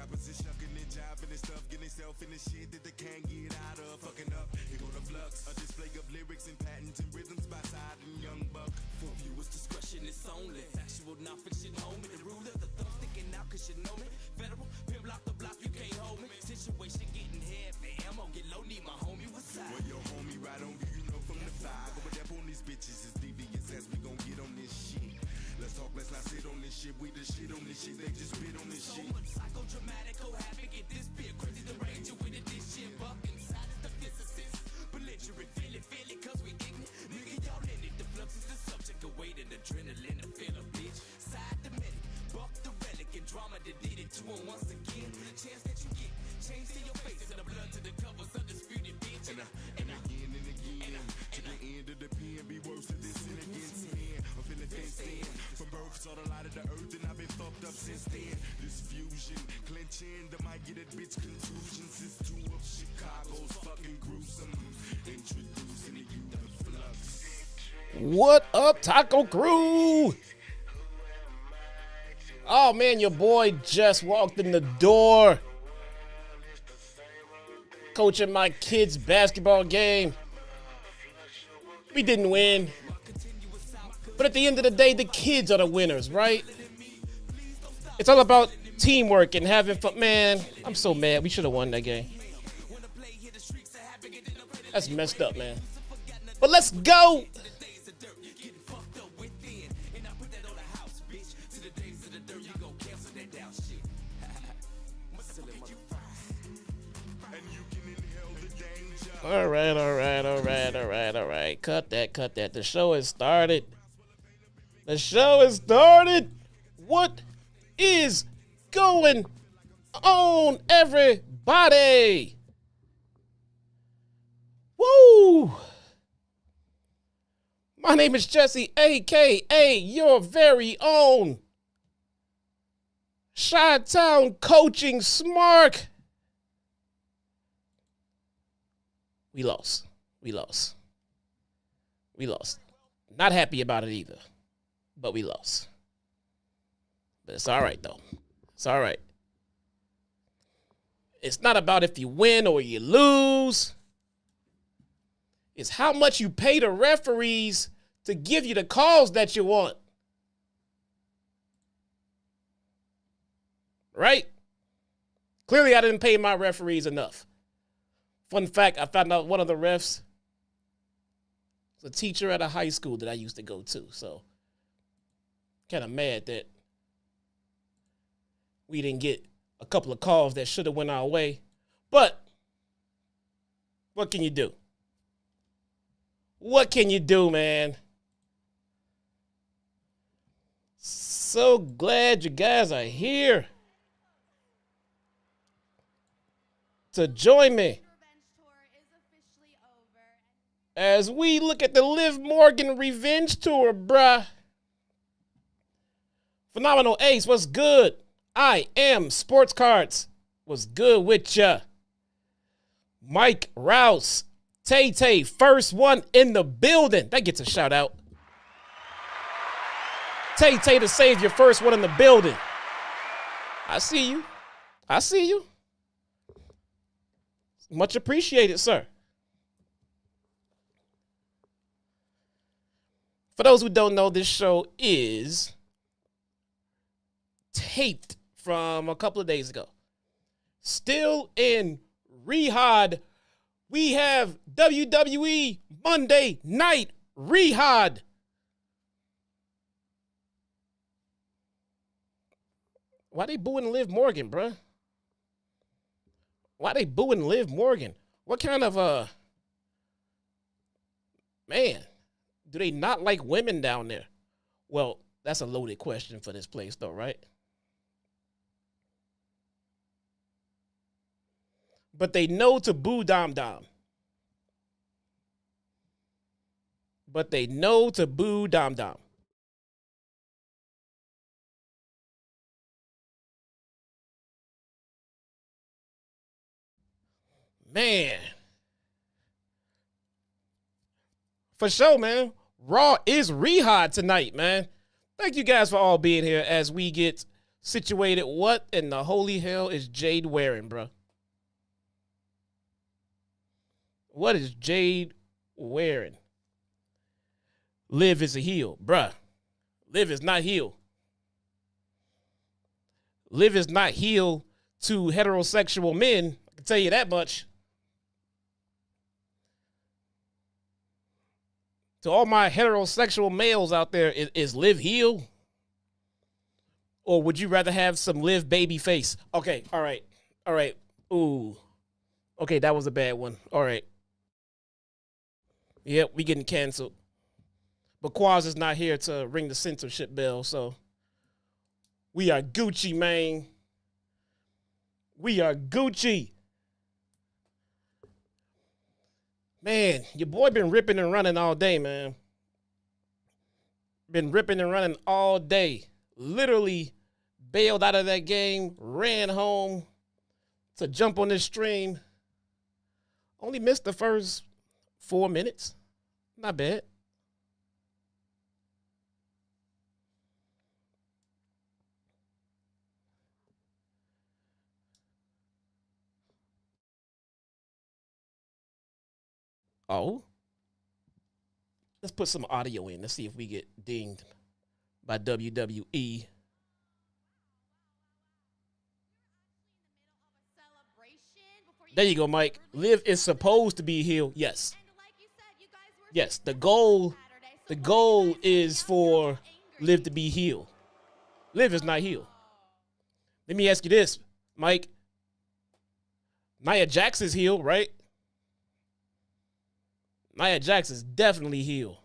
rappers is shucking and jiving and stuff, getting self in the shit that they can't get out of. Fucking up, here go the flux. A display of lyrics and patents and rhythms by side and Young Buck. For viewers' discretion, it's only factual, non-fiction, homie. The ruler, the thumb sticking out, cause you know me. Federal, pimp lock the block, you can't hold me. Situation getting heavy, ammo get low, need my homie, what's up? Well, your homie right on you know from the fire. Going up on these bitches is devious as we gon' get on this shit. Let's talk, let's not sit on this shit. We the shit on this shit, they just spit on this shit. So much psychodramatic, co-happy, get this bit crazy, the range you with it, this shit. Buck inside is the physicist. Belligerent, feel it, cause we ignorant. Nigga, y'all in it, the flux is the subject of weight and adrenaline, the feel a bitch. Side the medic, buck the relic, and drama that did it to him once again. Chance that you get, change to your face, and the blood to the covers, undisputed bitch. And again, to the end of the pen, be worse than this sin against men. I'm feeling fenced in. From birth, saw the light of the earth, and I've been fucked up since then. This fusion, clenching, the might get that bitch contusions. It's two of Chicago's fucking gruesome. Introducing to you the flux. What up, Taco Crew? Oh man, your boy just walked in the door. Coaching my kids' basketball game. We didn't win. But at the end of the day, the kids are the winners, right? It's all about teamwork and having fun. Man, I'm so mad. We should have won that game. That's messed up, man. But let's go. All right. Cut that. The show has started. What is going on, everybody? Woo! My name is Jesse, a.k.a. your very own Chitown Smark. We lost. Not happy about it either, but we lost. But it's all right, though. It's all right. It's not about if you win or you lose. It's how much you pay the referees to give you the calls that you want. Right? Clearly, I didn't pay my referees enough. Fun fact, I found out one of the refs was a teacher at a high school that I used to go to. So, kind of mad that we didn't get a couple of calls that should have went our way. But what can you do? What can you do, man? So glad you guys are here to join me as we look at the Liv Morgan Revenge Tour, bruh. Phenomenal Ace, what's good? I am Sports Cards. What's good with ya? Mike Rouse, Tay, first one in the building. That gets a shout out. Tay to save your first one in the building. I see you. Much appreciated, sir. For those who don't know, this show is taped from a couple of days ago. Still in Rehab. We have WWE Monday Night Rehab. Why they booing Liv Morgan, bruh? Why they booing Liv Morgan? What kind of, man, do they not like women down there? Well, that's a loaded question for this place, though, right? But they know to boo Dom. Man. For sure, man. Raw is Rehab tonight, man. Thank you guys for all being here as we get situated. What in the holy hell is Jade wearing, bro? What is Jade wearing? Liv is a heel, bruh. Liv is not heel. Liv is not heel to heterosexual men. I can tell you that much. To all my heterosexual males out there, is Liv heel? Or would you rather have some Liv baby face? Okay, all right. All right. Ooh. Okay, that was a bad one. All right. Yep, we getting canceled. But Quaz is not here to ring the censorship bell, so we are Gucci, man. We are Gucci. Man, your boy been ripping and running all day, man. Been ripping and running all day. Literally bailed out of that game, ran home to jump on this stream. Only missed the first 4 minutes. Not bad. Oh. Let's put some audio in. Let's see if we get dinged by WWE. There you go, Mike. Liv is supposed to be heel. Yes. Yes, the goal is for Liv to be heel. Liv is not heel. Let me ask you this, Mike. Nia Jax is heel, right? Nia Jax is definitely heel.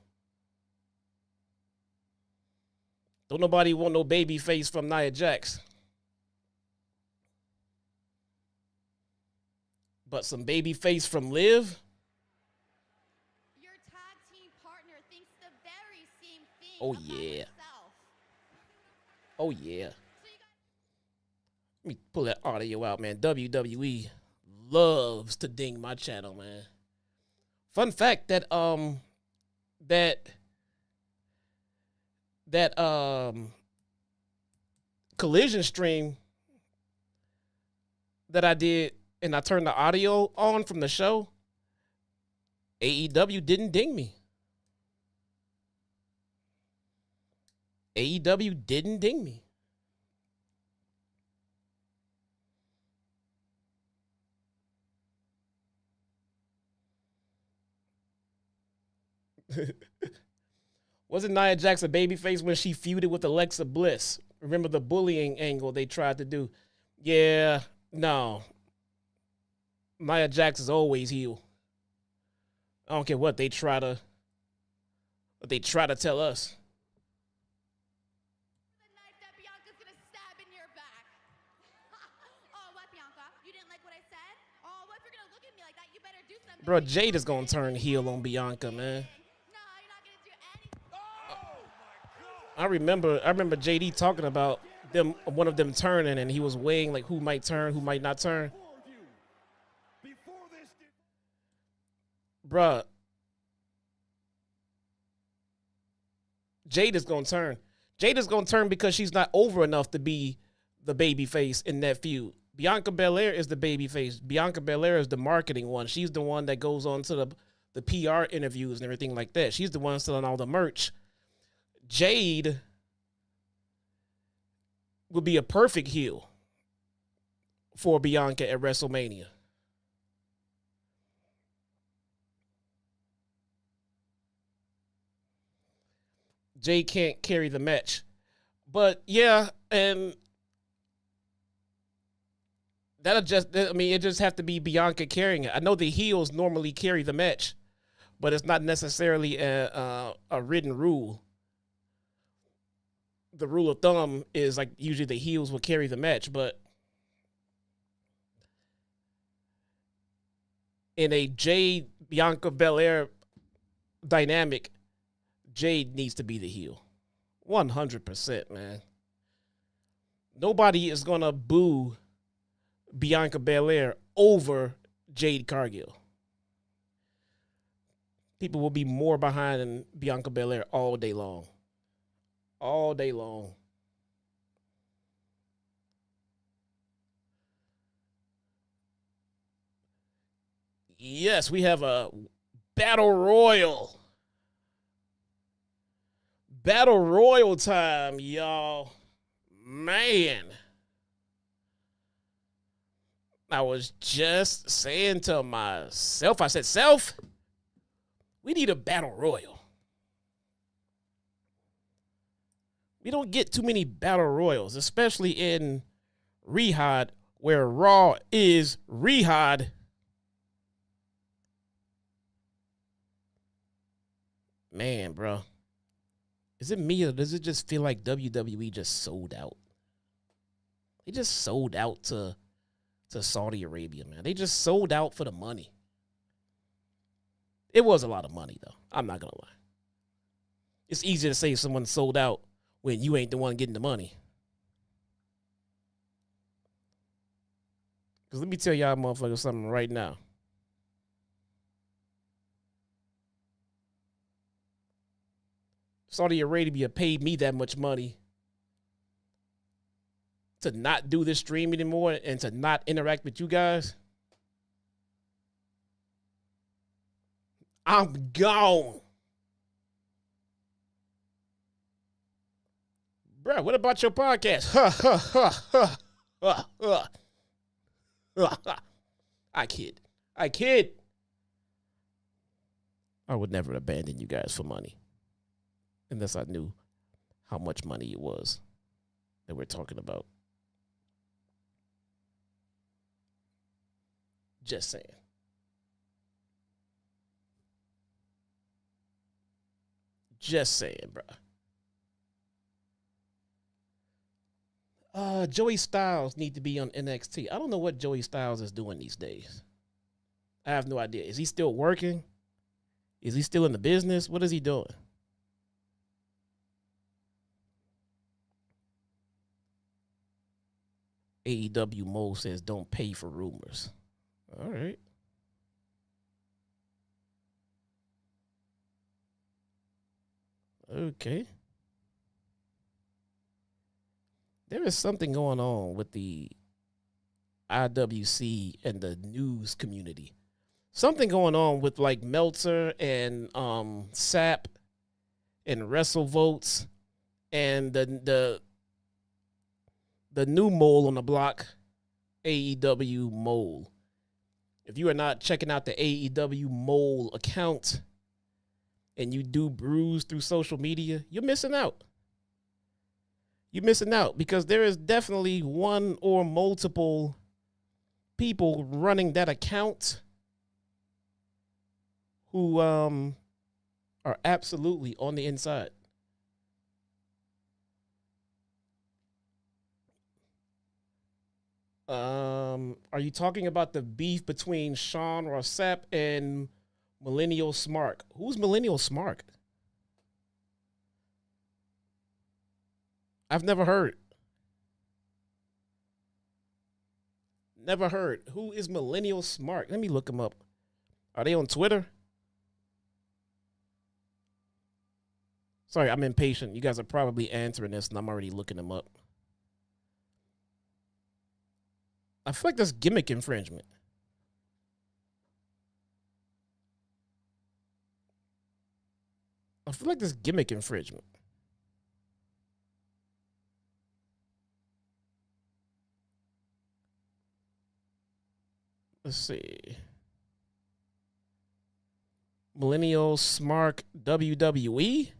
Don't nobody want no baby face from Nia Jax. But some baby face from Liv? Your tag team partner thinks the very same thing. Oh, yeah. Oh, yeah. Let me pull that audio out, man. WWE loves to ding my channel, man. Fun fact that collision stream that I did and I turned the audio on from the show, AEW didn't ding me. AEW didn't ding me. Wasn't Nia Jax a babyface when she feuded with Alexa Bliss? Remember the bullying angle they tried to do? Yeah, no. Nia Jax is always heel. I don't care what they try to tell us. The knife that Bianca's gonna stab in your back. Oh, what, Bianca? You didn't like what I said? Oh, well, if you're gonna look at me like that, you better do something. Bro, Jade is gonna turn heel on Bianca, man. I remember JD talking about one of them turning, and he was weighing like who might turn, who might not turn. Bruh, Jade is gonna turn. Jade is gonna turn because she's not over enough to be the baby face in that feud. Bianca Belair is the baby face. Bianca Belair is the marketing one. She's the one that goes on to the PR interviews and everything like that. She's the one selling all the merch. Jade would be a perfect heel for Bianca at WrestleMania. Jade can't carry the match. But yeah, and it just have to be Bianca carrying it. I know the heels normally carry the match, but it's not necessarily a written rule. The rule of thumb is like usually the heels will carry the match, but in a Jade Bianca Belair dynamic, Jade needs to be the heel. 100%, man. Nobody is going to boo Bianca Belair over Jade Cargill. People will be more behind Bianca Belair all day long. All day long. Yes, we have a Battle Royal. Battle Royal time, y'all. Man. I was just saying to myself, I said, Self, we need a Battle Royal. We don't get too many Battle Royals, especially in Rehab, where Raw is Rehab. Man, bro. Is it me or does it just feel like WWE just sold out? They just sold out to Saudi Arabia, man. They just sold out for the money. It was a lot of money, though. I'm not going to lie. It's easier to say someone sold out when you ain't the one getting the money. Because let me tell y'all motherfuckers something right now. Saudi Arabia paid me that much money to not do this stream anymore and to not interact with you guys. I'm gone. Bro, what about your podcast? I kid. I would never abandon you guys for money. Unless I knew how much money it was that we're talking about. Just saying. Just saying, bro. Joey Styles need to be on NXT. I don't know what Joey Styles is doing these days. I have no idea. Is he still working? Is he still in the business? What is he doing? AEW Mo says don't pay for rumors. All right. Okay. There is something going on with the IWC and the news community. Something going on with like Meltzer and Sap and WrestleVotes and the new mole on the block, AEW Mole. If you are not checking out the AEW Mole account and you do brews through social media, you're missing out. You're missing out because there is definitely one or multiple people running that account who are absolutely on the inside. Are you talking about the beef between Sean Rossap and Millennial Smark? Who's Millennial Smark? I've never heard. Never heard. Who is Millennial Smark? Let me look them up. Are they on Twitter? Sorry, I'm impatient. You guys are probably answering this, and I'm already looking them up. I feel like that's gimmick infringement. I feel like that's gimmick infringement. Let's see. Millennial Smark WWE.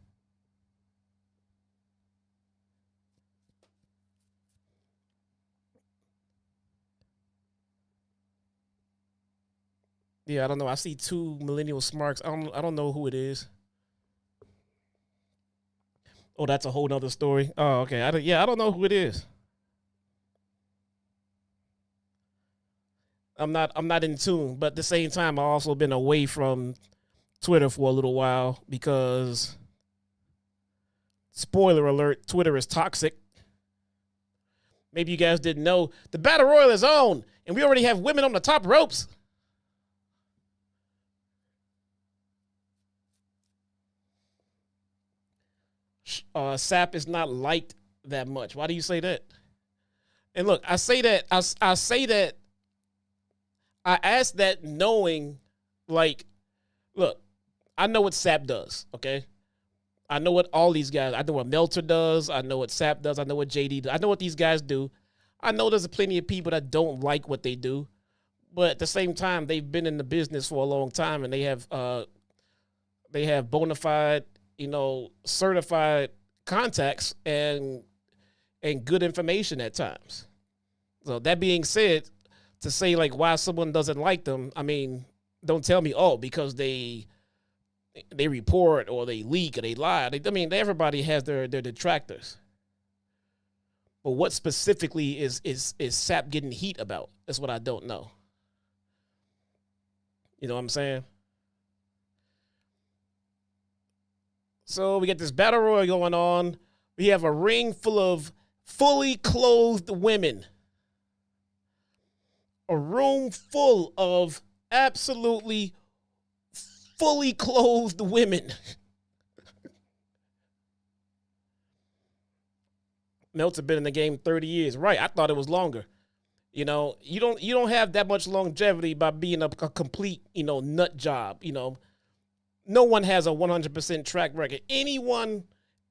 Yeah, I don't know. I see two Millennial Smarks. I don't know who it is. Oh, that's a whole nother story. Oh, okay. I don't know who it is. I'm not in tune, but at the same time, I've also been away from Twitter for a little while because, spoiler alert, Twitter is toxic. Maybe you guys didn't know. The Battle Royal is on, and we already have women on the top ropes. Sap is not liked that much. Why do you say that? And look, I say that I asked that knowing Like, look, I know what Sap does, okay? I know what all these guys, I know what Meltzer does. I know what Sap does. I know what JD does. I know what these guys do. I know there's plenty of people that don't like what they do. But at the same time, they've been in the business for a long time, and they have bona fide, certified contacts and good information at times. So that being said, to say like why someone doesn't like them, I mean, don't tell me, because they report or they leak or they lie. Everybody has their detractors. But what specifically is Sap getting heat about? That's what I don't know. You know what I'm saying? So we get this battle royal going on. We have a ring full of fully clothed women. A room full of absolutely fully clothed women. Meltzer been in the game 30 years. Right, I thought it was longer. You don't have that much longevity by being a complete, nut job. No one has a 100% track record. Anyone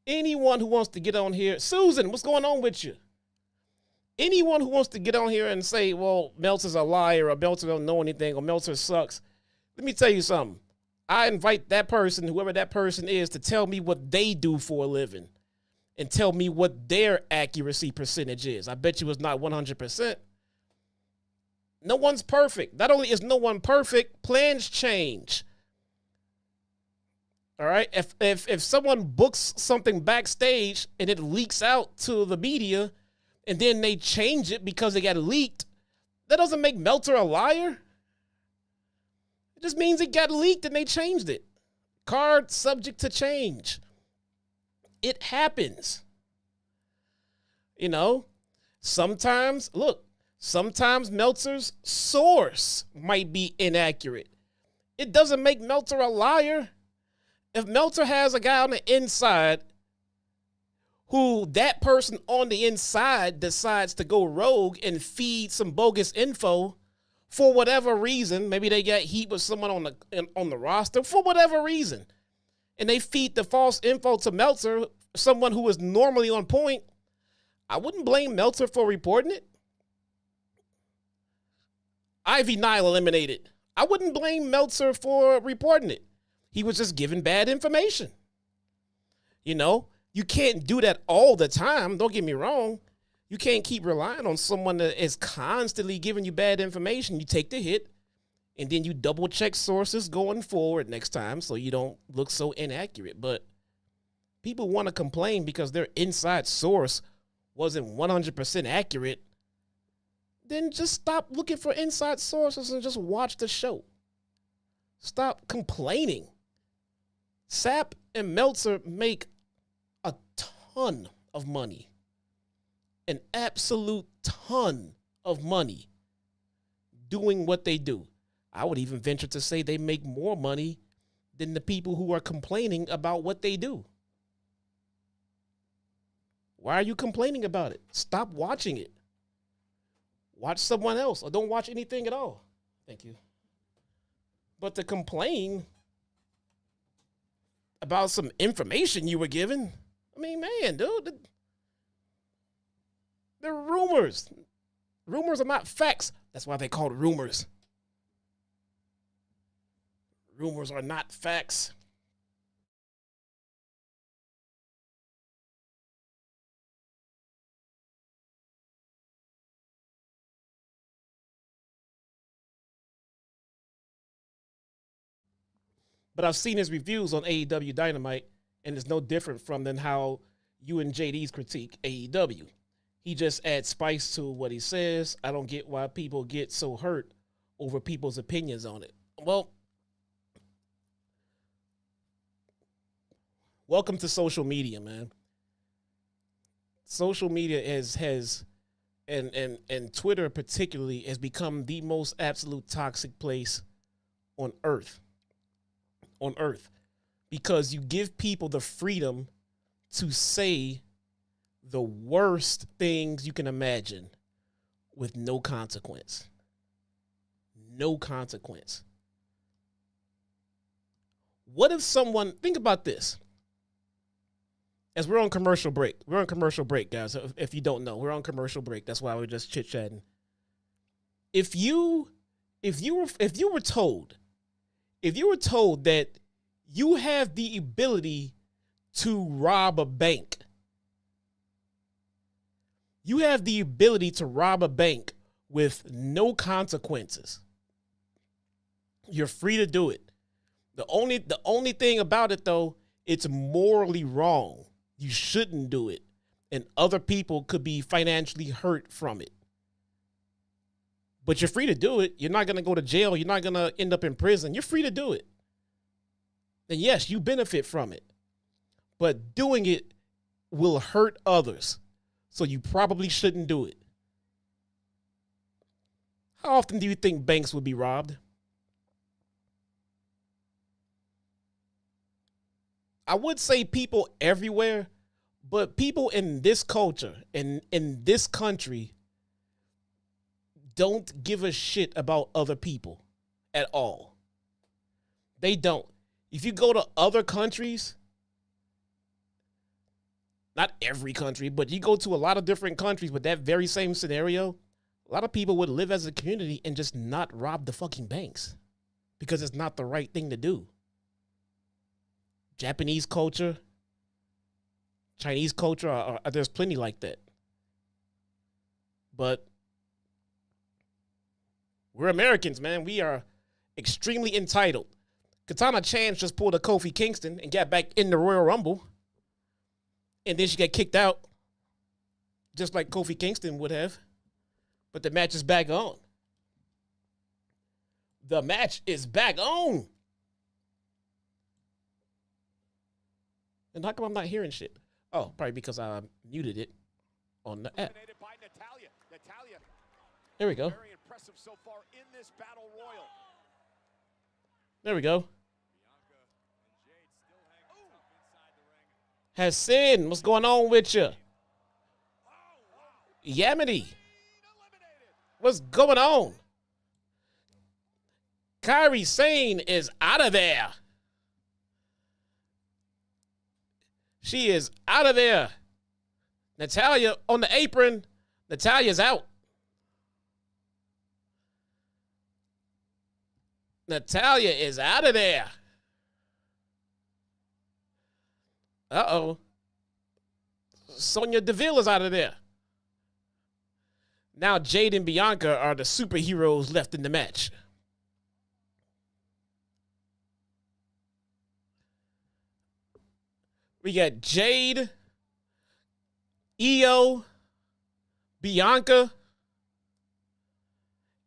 who wants to get on here, Susan, what's going on with you? Anyone who wants to get on here and say, well, Meltzer's a liar, or Meltzer don't know anything, or Meltzer sucks, let me tell you something. I invite that person, whoever that person is, to tell me what they do for a living and tell me what their accuracy percentage is. I bet you it's not 100%. No one's perfect. Not only is no one perfect, plans change. All right? If someone books something backstage and it leaks out to the media and then they change it because it got leaked, that doesn't make Meltzer a liar. It just means it got leaked and they changed it. Card subject to change. It happens. Sometimes Meltzer's source might be inaccurate. It doesn't make Meltzer a liar. If Meltzer has a guy on the inside who that person on the inside decides to go rogue and feed some bogus info for whatever reason, maybe they got heat with someone on the roster for whatever reason, and they feed the false info to Meltzer, someone who is normally on point, I wouldn't blame Meltzer for reporting it. Ivy Nile eliminated. I wouldn't blame Meltzer for reporting it. He was just giving bad information. You can't do that all the time. Don't get me wrong. You can't keep relying on someone that is constantly giving you bad information. You take the hit, and then you double check sources going forward next time so you don't look so inaccurate. But people want to complain because their inside source wasn't 100% accurate. Then just stop looking for inside sources and just watch the show. Stop complaining. Sap and Meltzer make a ton of money. An absolute ton of money doing what they do. I would even venture to say they make more money than the people who are complaining about what they do. Why are you complaining about it? Stop watching it. Watch someone else, or don't watch anything at all. Thank you. But to complain about some information you were given, man, dude, they're rumors. Rumors are not facts. That's why they call it rumors. Rumors are not facts. But I've seen his reviews on AEW Dynamite, and it's no different from than how you and JD's critique AEW. He just adds spice to what he says. I don't get why people get so hurt over people's opinions on it. Well, welcome to social media, man. Social media has and Twitter particularly has become the most absolute toxic place on earth. Because you give people the freedom to say the worst things you can imagine with no consequence. No consequence. What if someone, think about this. As we're on commercial break. We're on commercial break, guys. If you don't know, we're on commercial break. That's why we're just chit-chatting. If you were told that you have the ability to rob a bank, you have the ability to rob a bank with no consequences. You're free to do it. The only thing about it, though, it's morally wrong. You shouldn't do it. And other people could be financially hurt from it. But you're free to do it. You're not going to go to jail. You're not going to end up in prison. You're free to do it. And yes, you benefit from it. But doing it will hurt others. So you probably shouldn't do it. How often do you think banks would be robbed? I would say people everywhere, but people in this culture and in this country don't give a shit about other people at all. They don't. If you go to other countries, not every country, but you go to a lot of different countries with that very same scenario, a lot of people would live as a community and just not rob the fucking banks because it's not the right thing to do. Japanese culture, Chinese culture, there's plenty like that. But we're Americans, man. We are extremely entitled. Katana Chance just pulled a Kofi Kingston and got back in the Royal Rumble. And then she got kicked out, just like Kofi Kingston would have. But the match is back on. The match is back on. And how come I'm not hearing shit? Oh, probably because I muted it on the app. There we go. Very impressive so far in this battle royal. There we go. Hassan, what's going on with you? Yamini, what's going on? Kairi Sane is out of there. She is out of there. Natalya on the apron. Natalya's out. Natalya is out of there. Uh-oh. Sonya Deville is out of there. Now Jade and Bianca are the superheroes left in the match. We got Jade, Io, Bianca,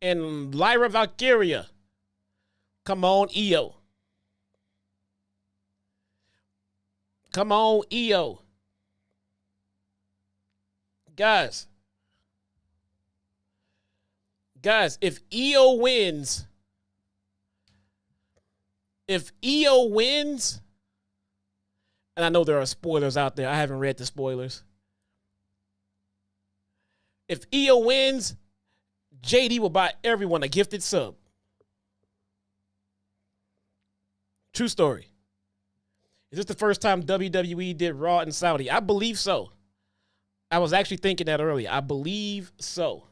and Lyra Valkyria. Come on, Io. Come on, Io. Guys, if Io wins, and I know there are spoilers out there. I haven't read the spoilers. If Io wins, JD will buy everyone a gifted sub. True story. Is this the first time WWE did Raw in Saudi? I believe so. I was actually thinking that earlier. I believe so.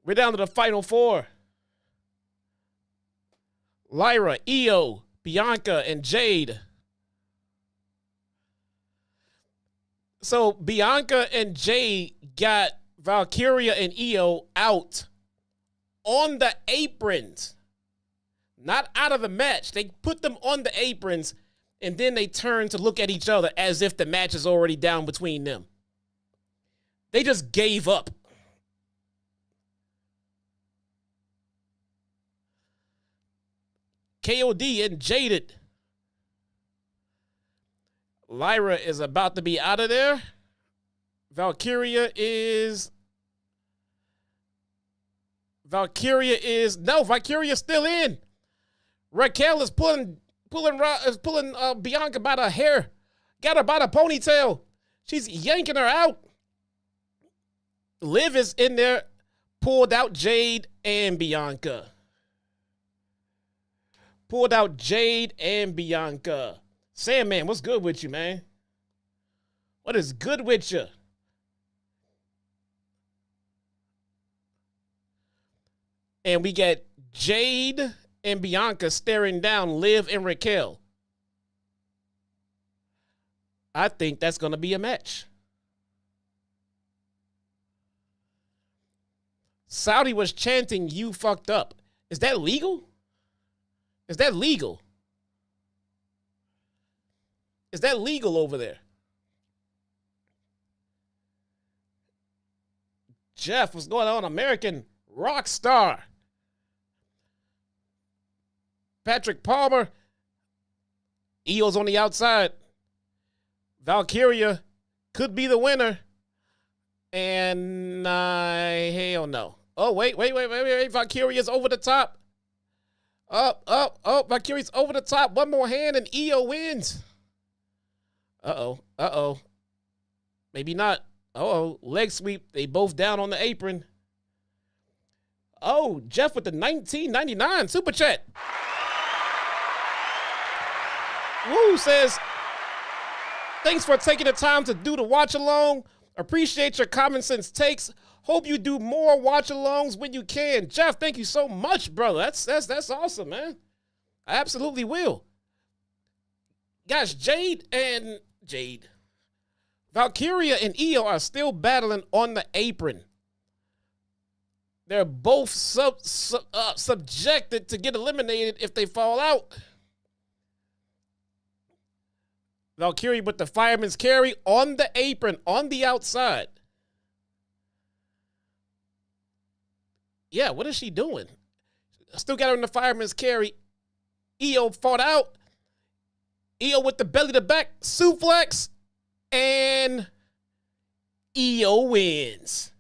We're down to the final four. Lyra, Io, Bianca, and Jade. So Bianca and Jade got Valkyria and Io out on the aprons. Not out of the match. They put them on the aprons, and then they turn to look at each other as if the match is already down between them. They just gave up. KOD and Jaded. Lyra is about to be out of there. Valkyria is still in. Raquel is pulling Bianca by the hair. Got her by the ponytail. She's yanking her out. Liv is in there, pulled out Jade and Bianca. pulled out Jade and Bianca. Sandman, what's good with you, man? What is good with you? And we get Jade and Bianca staring down Liv and Raquel. I think that's going to be a match. Saudi was chanting, "You fucked up." Is that legal? Is that legal? Is that legal over there? Jeff, what's going on? American rock star. Patrick Palmer. Io's on the outside. Valkyria could be the winner. And hell no. Oh, wait. Valkyria's over the top. Valkyria's over the top. One more hand and Io wins. Uh-oh. Maybe not. Leg sweep. They both down on the apron. Oh, Jeff with the $19.99 super chat. Woo says, thanks for taking the time to do the watch along. Appreciate your common sense takes. Hope you do more watch alongs when you can. Jeff, thank you so much, brother. That's awesome, man. I absolutely will. Guys, Valkyria and Io are still battling on the apron. They're both subjected to get eliminated if they fall out. Valkyria with the fireman's carry on the apron, on the outside. Yeah, what is she doing? Still got her in the fireman's carry. Io fought out. Io with the belly to back suplex. And Io wins.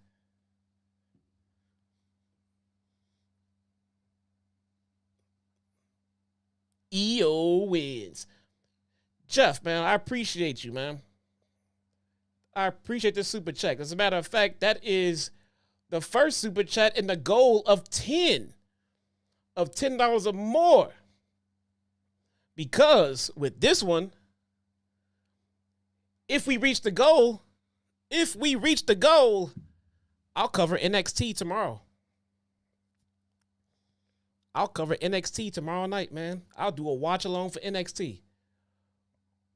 Io wins. Jeff, man, I appreciate you, man. I appreciate the super chat. As a matter of fact, that is the first super chat in the goal of 10. Of $10 or more. Because with this one, if we reach the goal, I'll cover NXT tomorrow. I'll cover NXT tomorrow night, man. I'll do a watch along for NXT.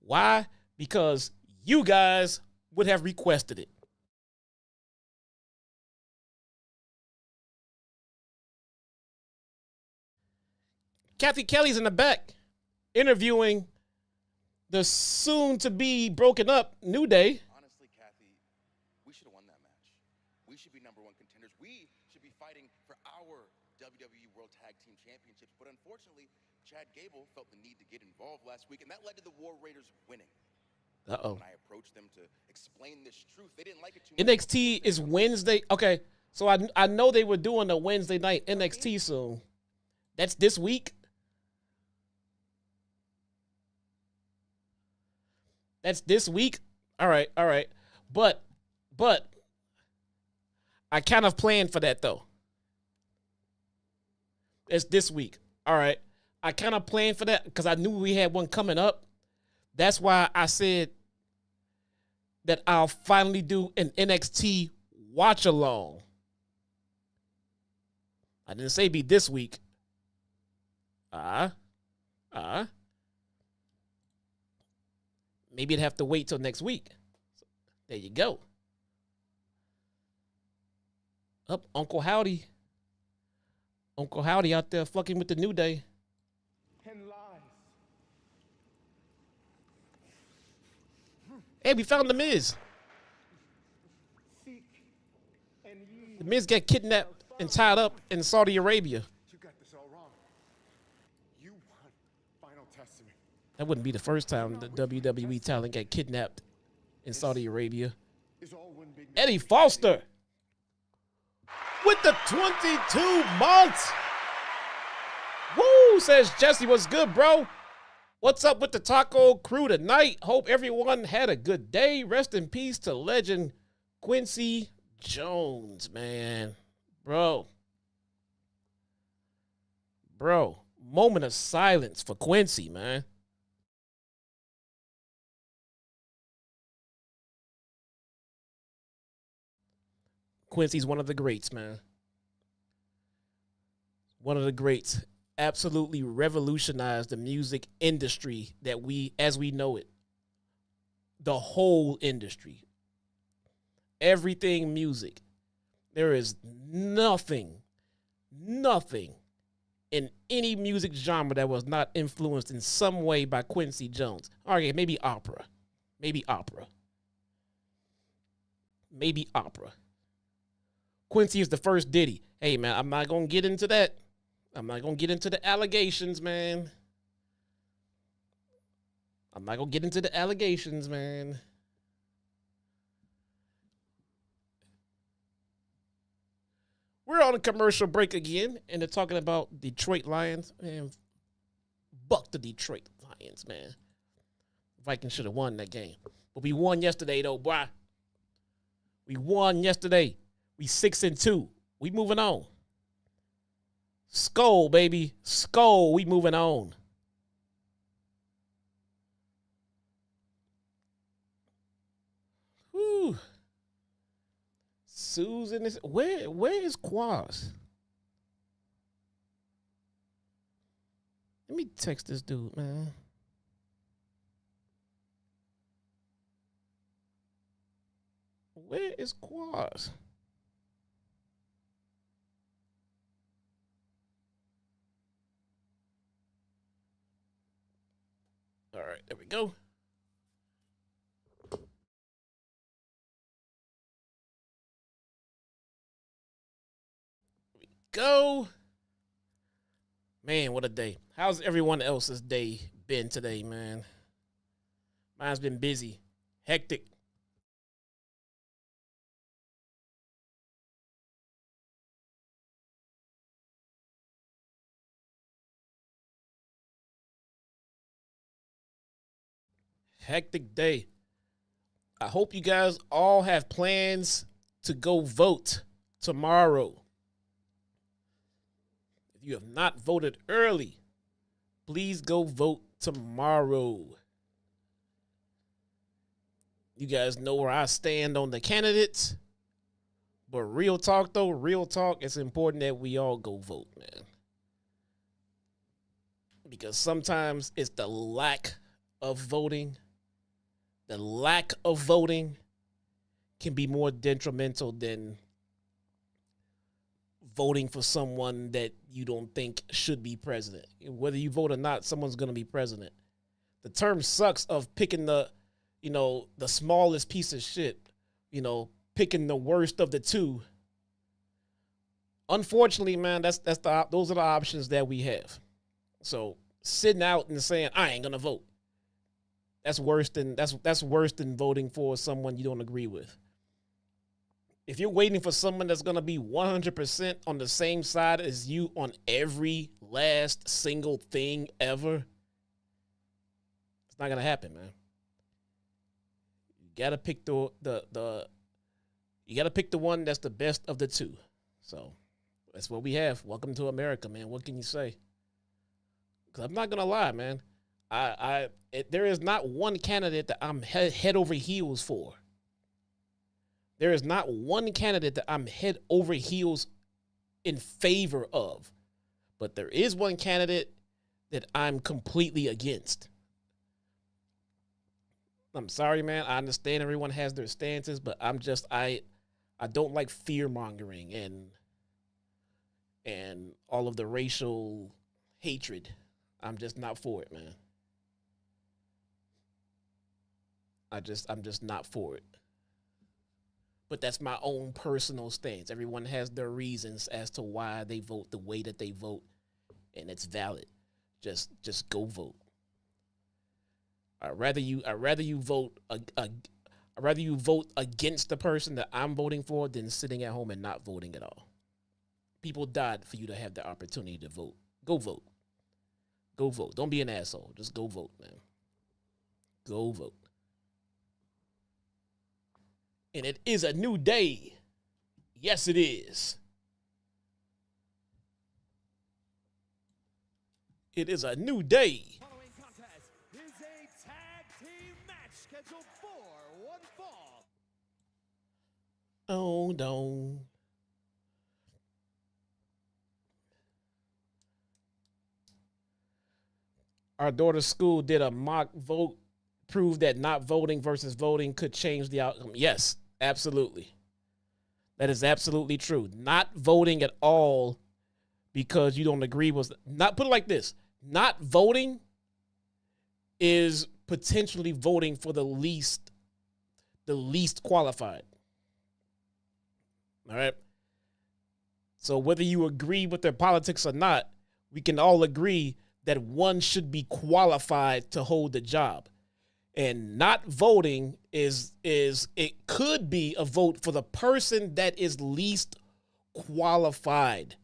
Why? Because you guys would have requested it. Kathy Kelly's in the back interviewing the soon-to-be broken up New Day. Honestly, Kathy, we should have won that match. We should be #1 contenders. We should be fighting for our WWE World Tag Team Championships. But unfortunately, Chad Gable felt the need to get involved last week, and that led to the War Raiders winning. Uh-oh. When I approached them to explain this truth, they didn't like it too much. NXT is Wednesday. Okay, so I know they were doing a Wednesday night NXT soon. That's this week? That's this week? All right. But I kind of planned for that, though. It's this week. All right. I kind of planned for that because I knew we had one coming up. That's why I said that I'll finally do an NXT watch-along. I didn't say be this week. Maybe it'd have to wait till next week. There you go. Up, Uncle Howdy. Uncle Howdy out there fucking with the New Day. And lies. Hey, we found the Miz. Seek and ye. The Miz got kidnapped and tied up in Saudi Arabia. You got this all wrong. You want Final Testament. That wouldn't be the first time the WWE talent got kidnapped in Saudi Arabia. Is all one big Eddie Foster with the 22 months. Woo, says Jesse. What's good, bro? What's up with the taco crew tonight? Hope everyone had a good day. Rest in peace to legend Quincy Jones, man. Bro, Moment of silence for Quincy, man. Quincy's one of the greats, man. One of the greats. Absolutely revolutionized the music industry that as we know it. The whole industry. Everything music. There is nothing in any music genre that was not influenced in some way by Quincy Jones. Okay, maybe opera. Quincy is the first Diddy. Hey, man, I'm not going to get into that. I'm not going to get into the allegations, man. We're on a commercial break again, and they're talking about Detroit Lions. Man, buck the Detroit Lions, man. Vikings should have won that game. But we won yesterday, though, boy. We won yesterday. We 6-2. We moving on. Skull, baby. Skull, we moving on. Whew. Susan is where is Quaz? Let me text this dude, man. Where is Quaz? All right, there we go. Go. Man, what a day. How's everyone else's day been today, man? Mine's been busy, hectic. Hectic day. I hope you guys all have plans to go vote tomorrow. If you have not voted early, please go vote tomorrow. You guys know where I stand on the candidates. But real talk, it's important that we all go vote, man. Because sometimes it's the lack of voting. The lack of voting can be more detrimental than voting for someone that you don't think should be president. Whether you vote or not, someone's going to be president. The term sucks of picking the smallest piece of shit, picking the worst of the two. Unfortunately, man, those are the options that we have. So sitting out and saying, I ain't going to vote. That's worse than voting for someone you don't agree with. If you're waiting for someone that's going to be 100% on the same side as you on every last single thing ever, it's not going to happen, man. You got to pick you got to pick the one that's the best of the two. So that's what we have. Welcome to America, man. What can you say? Because I'm not going to lie, man. There is not one candidate that I'm head over heels for. There is not one candidate that I'm head over heels in favor of. But there is one candidate that I'm completely against. I'm sorry, man. I understand everyone has their stances, but I don't like fear-mongering and all of the racial hatred. I'm just not for it, man. I'm just not for it. But that's my own personal stance. Everyone has their reasons as to why they vote the way that they vote, and it's valid. Just go vote. I'd rather you vote against the person that I'm voting for than sitting at home and not voting at all. People died for you to have the opportunity to vote. Go vote. Go vote. Don't be an asshole. Just go vote, man. Go vote. And it is a new day. Yes, it is. It is a new day. Following contest is a tag team match scheduled for one fall. Oh, no. Our daughter's school did a mock vote, proved that not voting versus voting could change the outcome. Yes, absolutely. That is absolutely true. Not voting at all because you don't agree with, not put it like this. Not voting is potentially voting for the least qualified. All right. So whether you agree with their politics or not, we can all agree that one should be qualified to hold the job. And not voting is it could be a vote for the person that is least qualified.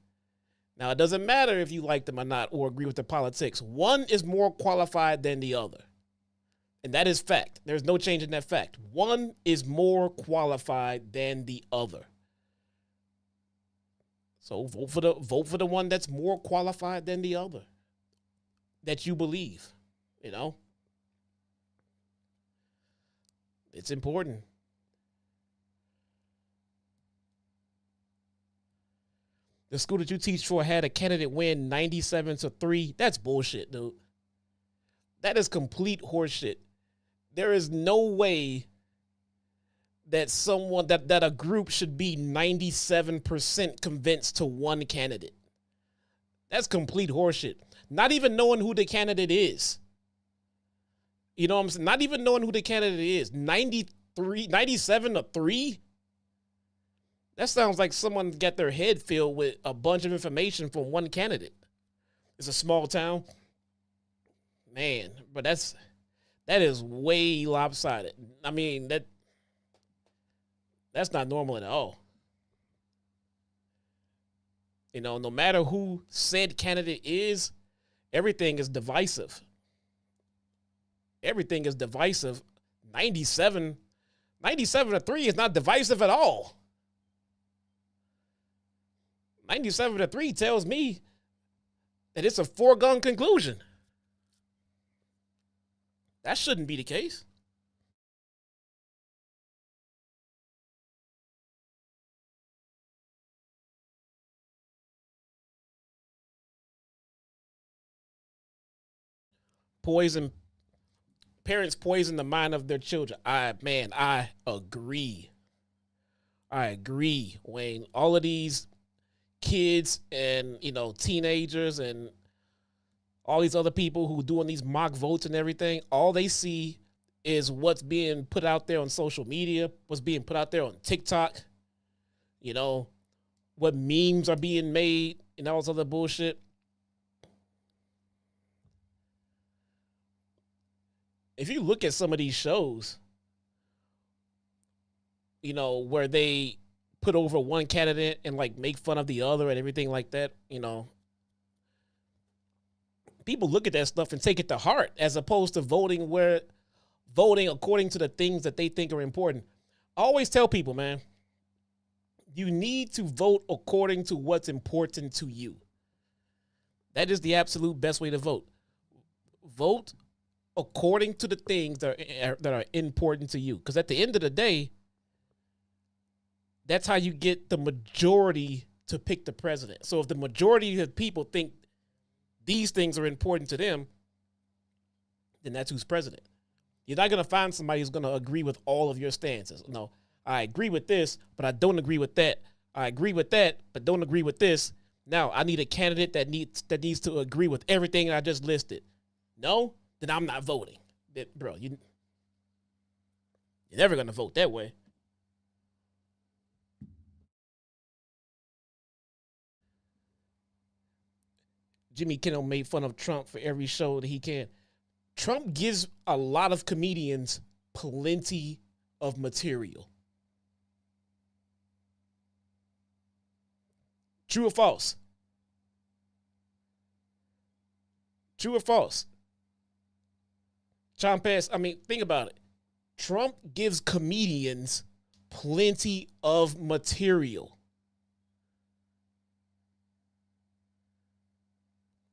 Now, it doesn't matter if you like them or not or agree with their politics. One is more qualified than the other. And that is fact. There's no change in that fact. One is more qualified than the other. So vote for the one that's more qualified than the other. That you believe, you know? It's important. The school that you teach for had a candidate win 97-3. That's bullshit, dude. That is complete horseshit. There is no way that someone that a group should be 97% convinced to one candidate. That's complete horseshit. Not even knowing who the candidate is. You know what I'm saying? Not even knowing who the candidate is. 97-3? That sounds like someone got their head filled with a bunch of information from one candidate. It's a small town. Man, but that is way lopsided. I mean, that's not normal at all. You know, no matter who said candidate is, everything is divisive. Everything is divisive. 97-3 is not divisive at all. 97-3 tells me that it's a foregone conclusion. That shouldn't be the case. Parents poison the mind of their children. I agree. I agree, Wayne. All of these kids and, teenagers and all these other people who doing these mock votes and everything, all they see is what's being put out there on social media, what's being put out there on TikTok, what memes are being made and all this other bullshit. If you look at some of these shows, where they put over one candidate and make fun of the other and everything like that, people look at that stuff and take it to heart as opposed to voting according to the things that they think are important. I always tell people, man, you need to vote according to what's important to you. That is the absolute best way to vote. Vote according to the things that are important to you. Because at the end of the day, that's how you get the majority to pick the president. So if the majority of people think these things are important to them, then that's who's president. You're not going to find somebody who's going to agree with all of your stances. No, I agree with this, but I don't agree with that. I agree with that, but don't agree with this. Now, I need a candidate that needs to agree with everything I just listed. No? Then I'm not voting. Bro, you're never going to vote that way. Jimmy Kimmel made fun of Trump for every show that he can. Trump gives a lot of comedians plenty of material. True or false? True or false? Think about it. Trump gives comedians plenty of material.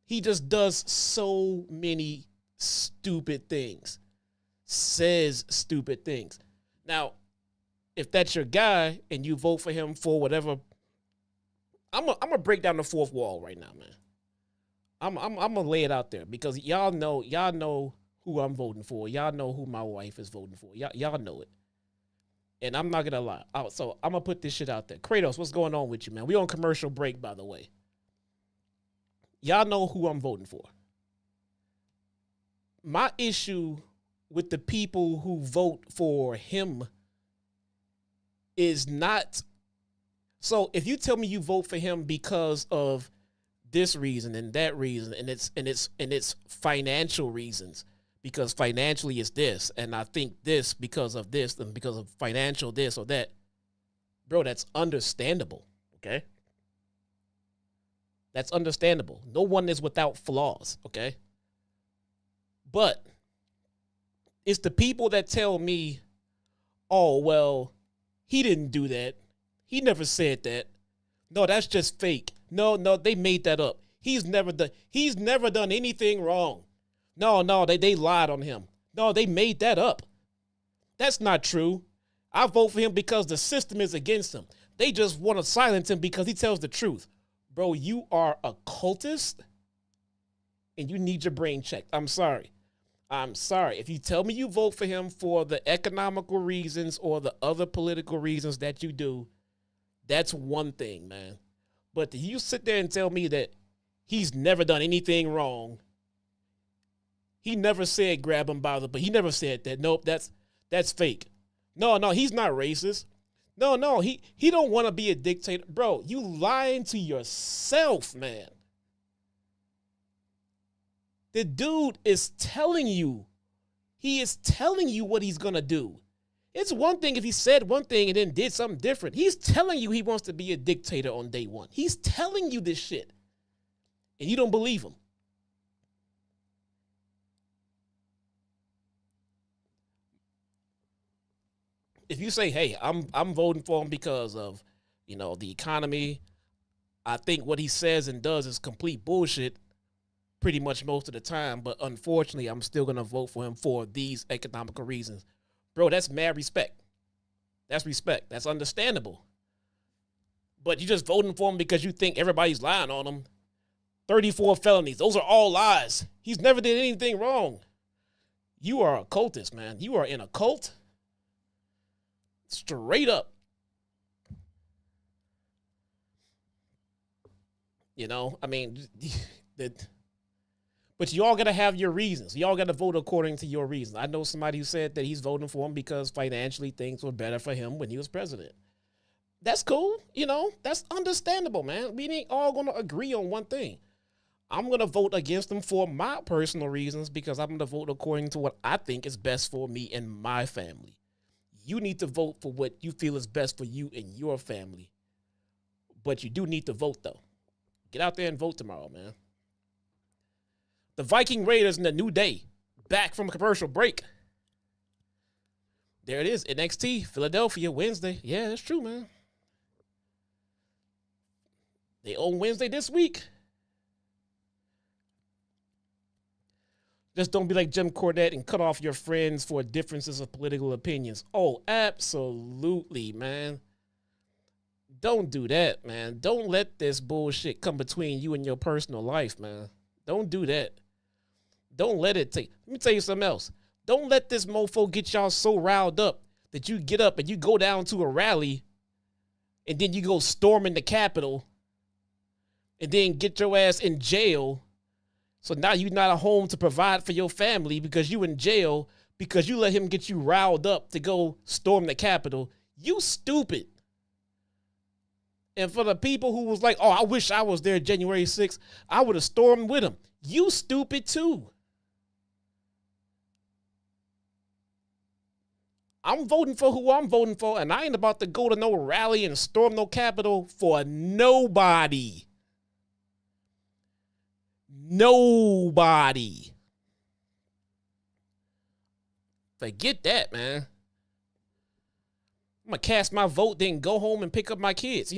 He just does so many stupid things, says stupid things. Now, if that's your guy and you vote for him for whatever, I'm gonna break down the fourth wall right now, man. I'm gonna lay it out there because y'all know who I'm voting for. Y'all know who my wife is voting for. Y'all know it. And I'm not gonna lie. So I'm gonna put this shit out there. Kratos, what's going on with you, man? We on commercial break, by the way. Y'all know who I'm voting for. My issue with the people who vote for him is not. So if you tell me you vote for him because of this reason and that reason, and it's financial reasons, because financially it's this, and I think this because of this, and because of financial this or that, bro, that's understandable, okay? That's understandable. No one is without flaws, okay? But it's the people that tell me, oh, well, he didn't do that. He never said that. No, that's just fake. No, they made that up. He's never done anything wrong. No, they lied on him. No, they made that up. That's not true. I vote for him because the system is against him. They just want to silence him because he tells the truth. Bro, you are a cultist and you need your brain checked. I'm sorry. If you tell me you vote for him for the economical reasons or the other political reasons that you do, that's one thing, man. But you sit there and tell me that he's never done anything wrong. He never said grab him by the, but he never said that. Nope, that's fake. No, he's not racist. No, he don't want to be a dictator. Bro, you lying to yourself, man. The dude is telling you. He is telling you what he's going to do. It's one thing if he said one thing and then did something different. He's telling you he wants to be a dictator on day one. He's telling you this shit. And you don't believe him. If you say, hey, I'm voting for him because of, the economy, I think what he says and does is complete bullshit pretty much most of the time. But unfortunately, I'm still going to vote for him for these economical reasons. Bro, that's mad respect. That's respect. That's understandable. But you're just voting for him because you think everybody's lying on him. 34 felonies. Those are all lies. He's never did anything wrong. You are a cultist, man. You are in a cult. Straight up. But you all got to have your reasons. You all got to vote according to your reasons. I know somebody who said that he's voting for him because financially things were better for him when he was president. That's cool. That's understandable, man. We ain't all going to agree on one thing. I'm going to vote against him for my personal reasons because I'm going to vote according to what I think is best for me and my family. You need to vote for what you feel is best for you and your family. But you do need to vote, though. Get out there and vote tomorrow, man. The Viking Raiders in the New Day, back from a commercial break. There it is, NXT, Philadelphia, Wednesday. Yeah, that's true, man. They own Wednesday this week. Just don't be like Jim Cornette and cut off your friends for differences of political opinions. Oh, absolutely, man. Don't do that, man. Don't let this bullshit come between you and your personal life, man. Don't do that. Don't let it take. Let me tell you something else. Don't let this mofo get y'all so riled up that you get up and you go down to a rally and then you go storming the Capitol and then get your ass in jail. So now you're not at home to provide for your family because you in jail because you let him get you riled up to go storm the Capitol. You stupid. And for the people who was like, oh, I wish I was there January 6th, I would have stormed with him. You stupid too. I'm voting for who I'm voting for, and I ain't about to go to no rally and storm no Capitol for nobody. Nobody. Forget that, man. I'm going to cast my vote, then go home and pick up my kids.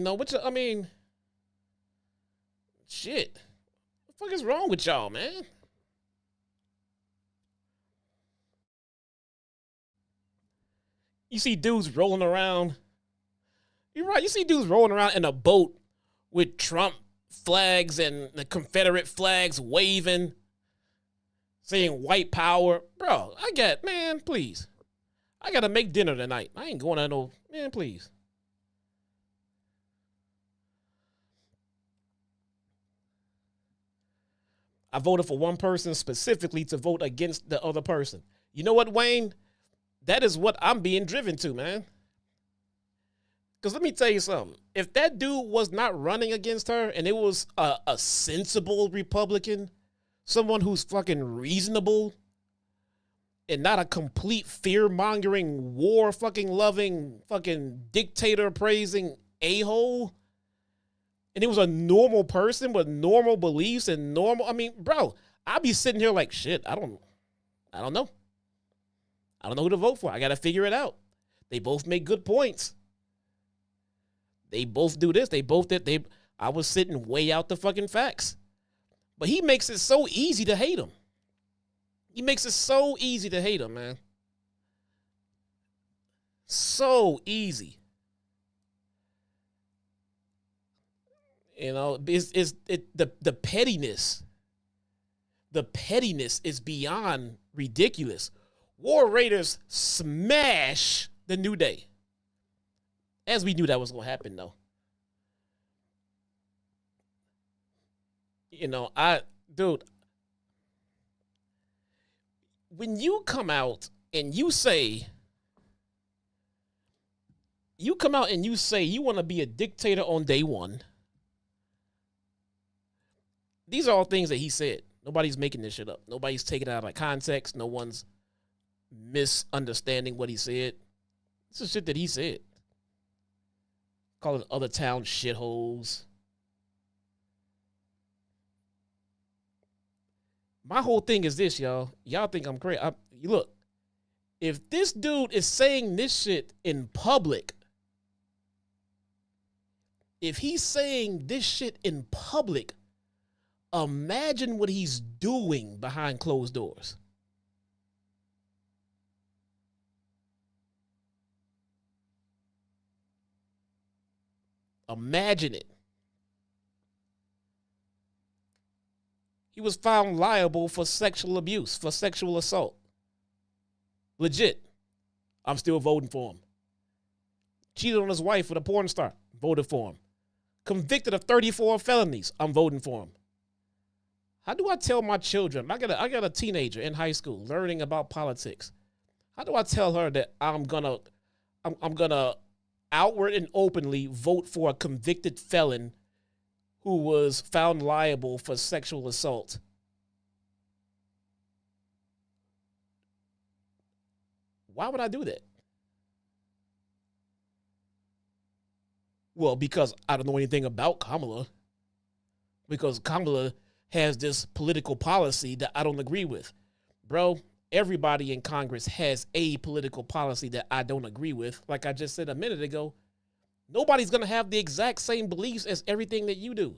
Shit. fuck is wrong with y'all, man? You see dudes rolling around. You're right. You see dudes rolling around in a boat with Trump flags and the Confederate flags waving, saying white power. Bro, please. I got to make dinner tonight. I ain't going to no, man, please. I voted for one person specifically to vote against the other person. You know what, Wayne? That is what I'm being driven to, man. Because let me tell you something. If that dude was not running against her and it was a sensible Republican, someone who's fucking reasonable and not a complete fear-mongering, war-fucking-loving, fucking dictator-praising a-hole, and it was a normal person with normal beliefs and normal, I mean, bro, I'd be sitting here like, shit, I don't know. I don't know who to vote for. I got to figure it out. They both make good points. They both do this. I was sitting way out the fucking facts. But he makes it so easy to hate him. He makes it so easy to hate him, man. So easy. You know, the pettiness. The pettiness is beyond ridiculous. War Raiders smash the New Day. As we knew that was going to happen, though. You know, when you come out and you say you want to be a dictator on day one, these are all things that he said. Nobody's making this shit up. Nobody's taking it out of context. No one's misunderstanding what he said. This is shit that he said. Calling other towns shitholes. My whole thing is this, y'all. Y'all think I'm crazy. Look, if this dude is saying this shit in public, if he's saying this shit in public, imagine what he's doing behind closed doors. Imagine it. He was found liable for sexual abuse, for sexual assault. Legit. I'm still voting for him. Cheated on his wife with a porn star. Voted for him. Convicted of 34 felonies. I'm voting for him. How do I tell my children? I got a teenager in high school learning about politics. How do I tell her that I'm gonna outward and openly vote for a convicted felon who was found liable for sexual assault? Why would I do that? Well, because I don't know anything about Kamala. Because Kamala has this political policy that I don't agree with. Bro, everybody in Congress has a political policy that I don't agree with. Like I just said a minute ago, nobody's going to have the exact same beliefs as everything that you do.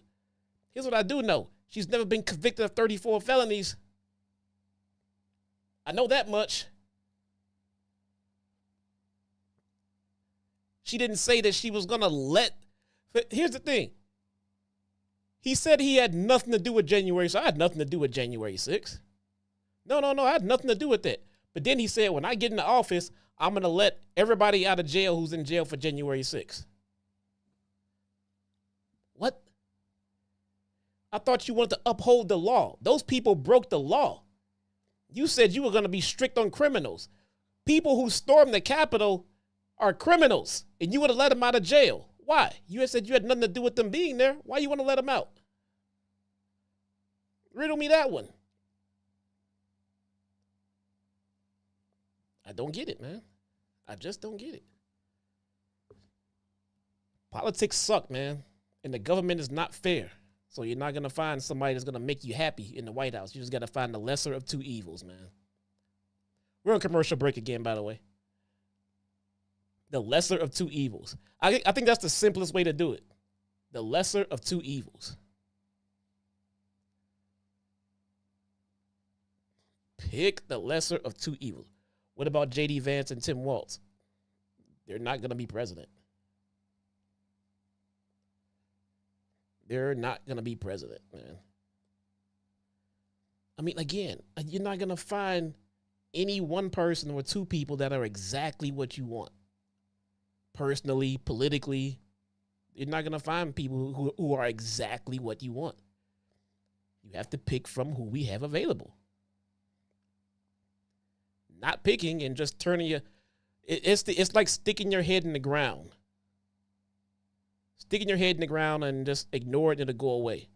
Here's what I do know. She's never been convicted of 34 felonies. I know that much. She didn't say that she was going to let... But here's the thing. He said he had nothing to do with January 6th. I had nothing to do with January 6th. No, I had nothing to do with that. But then he said, when I get in the office, I'm going to let everybody out of jail who's in jail for January 6th. What? I thought you wanted to uphold the law. Those people broke the law. You said you were going to be strict on criminals. People who stormed the Capitol are criminals, and you would have let them out of jail. Why? You had said you had nothing to do with them being there. Why you want to let them out? Riddle me that one. I don't get it, man. I just don't get it. Politics suck, man. And the government is not fair. So you're not going to find somebody that's going to make you happy in the White House. You just got to find the lesser of two evils, man. We're on commercial break again, by the way. The lesser of two evils. I think that's the simplest way to do it. The lesser of two evils. pick the lesser of two evils. What about J.D. Vance and Tim Walz? They're not going to be president. They're not going to be president, man. I mean, again, you're not going to find any one person or two people that are exactly what you want. Personally, politically, you're not going to find people who are exactly what you want. You have to pick from who we have available. Not picking and just turning your... It's like sticking your head in the ground. Sticking your head in the ground and just ignore it and it'll go away.